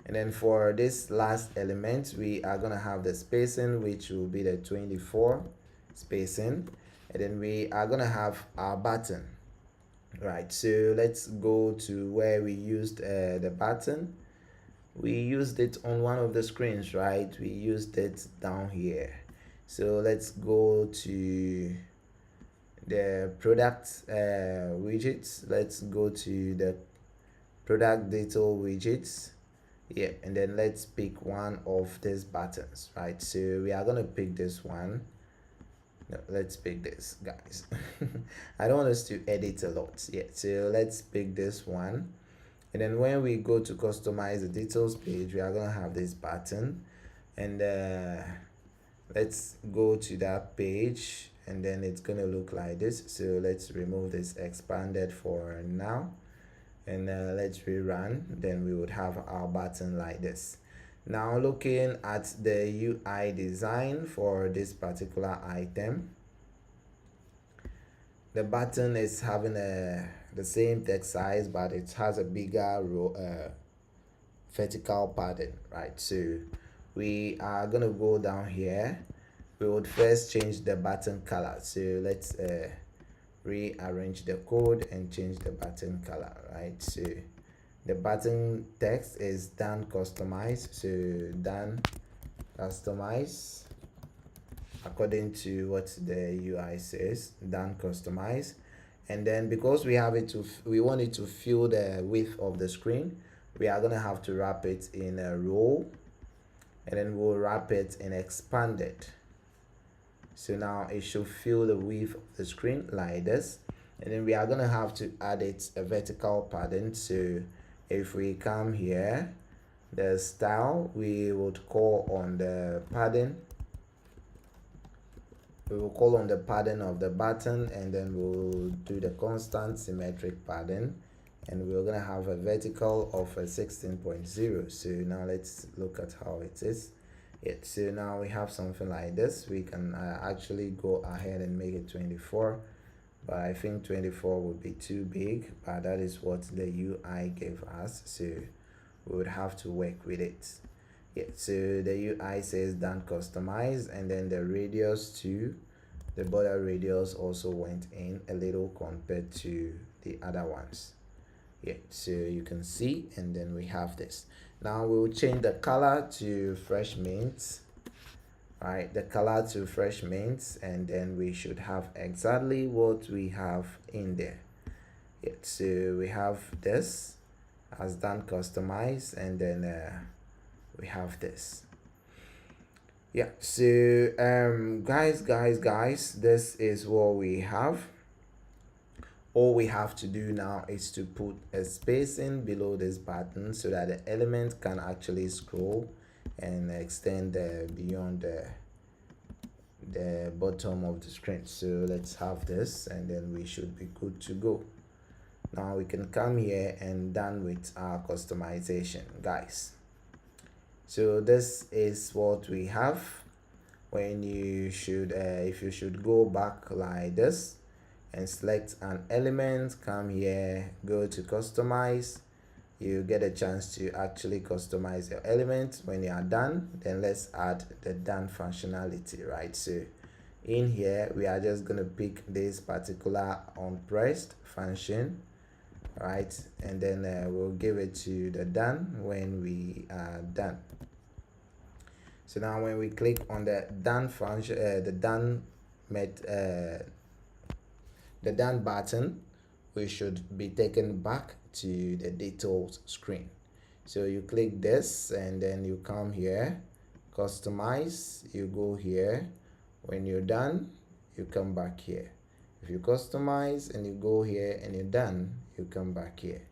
and then for this last element we are gonna have the spacing, which will be the 24 spacing, and then we are gonna have our button, right? So let's go to where we used the button. We used it on one of the screens, right? We used it down here. So let's go to the product widgets. Let's go to the product detail widgets. Yeah, and then let's pick one of these buttons, right? So we are gonna pick this one. No, let's pick this, guys. I don't want us to edit a lot. Yeah, so let's pick this one. And then when we go to customize the details page, we are gonna have this button, and let's go to that page, and then it's gonna look like this. So let's remove this expanded for now, and let's rerun. Then we would have our button like this. Now looking at the UI design for this particular item, the button is having the same text size, but it has a bigger vertical pattern, right? So we are gonna go down here. We would first change the button color. So let's rearrange the code and change the button color, right? So the button text is done customize. So done customize according to what the UI says, done customize. And then because we have it to, we want it to fill the width of the screen, we are gonna have to wrap it in a row, and then we'll wrap it in expanded. So now it should fill the width of the screen like this, and then we are gonna have to add it a vertical pattern. So if we come here, the style, we would call on the pattern. We will call on the pattern of the button, and then we'll do the constant symmetric pattern, and we're gonna have a vertical of a 16.0. So now let's look at how it is. Yeah, so now we have something like this. We can actually go ahead and make it 24, but I think 24 would be too big, but that is what the UI gave us, so we would have to work with it. Yeah, so the UI says done customize, and then the radius too, the border radius also went in a little compared to the other ones. Yeah, so you can see, and then we have this. Now we'll change the color to fresh mint. Right, the color to fresh mint, and then we should have exactly what we have in there. Yeah, so we have this as done customize, and then we have this. Yeah, so guys, this is what we have. All we have to do now is to put a spacing below this button so that the element can actually scroll and extend beyond the bottom of the screen. So let's have this, and then we should be good to go. Now we can come here and done with our customization, guys. So this is what we have. When you should if you should go back like this and select an element, come here, go to customize, you get a chance to actually customize your element. When you are done, then let's add the done functionality, right? So in here we are just going to pick this particular unpressed function, right? And then we'll give it to the done when we are done. So now when we click on the done function, the done button, we should be taken back to the details screen. So you click this, and then you come here, customize, you go here. When you're done, you come back here, If you customize and you go here and you're done, you come back here.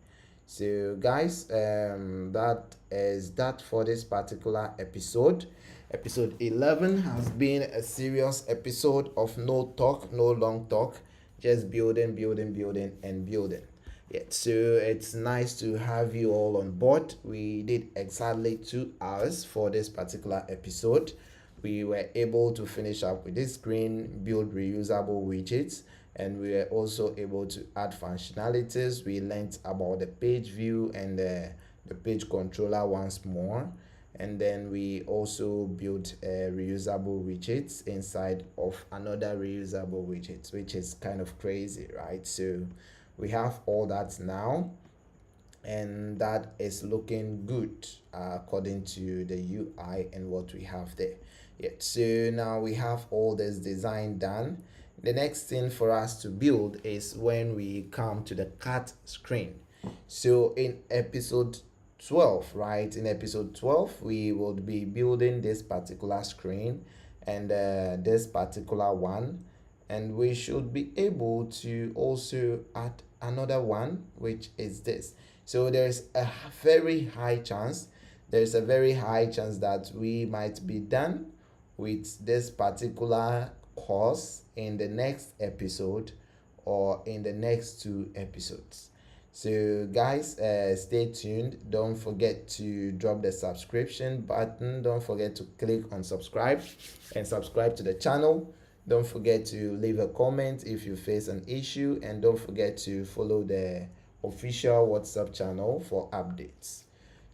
So guys, that is that for this particular episode. Episode 11 has been a serious episode of no talk, no long talk, just building, building, building, and building. Yeah, so it's nice to have you all on board. We did exactly 2 hours for this particular episode. We were able to finish up with this screen, build reusable widgets, and we were also able to add functionalities. We learned about the page view and the page controller once more, and then we also built reusable widgets inside of another reusable widget, which is kind of crazy, right? So we have all that now, and that is looking good according to the UI and what we have there. Yeah, so now we have all this design done. The next thing for us to build is when we come to the cut screen. So in episode 12, right, in episode 12 we will be building this particular screen and this particular one, and we should be able to also add another one, which is this. So there's a very high chance that we might be done with this particular course in the next episode or in the next 2 episodes. So guys, stay tuned. Don't forget to drop the subscription button. Don't forget to click on subscribe and subscribe to the channel. Don't forget to leave a comment if you face an issue, and don't forget to follow the official WhatsApp channel for updates.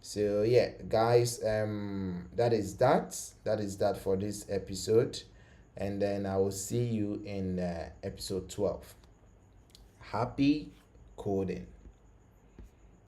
So yeah, guys, that is that for this episode, and then I will see you in episode 12. Happy coding.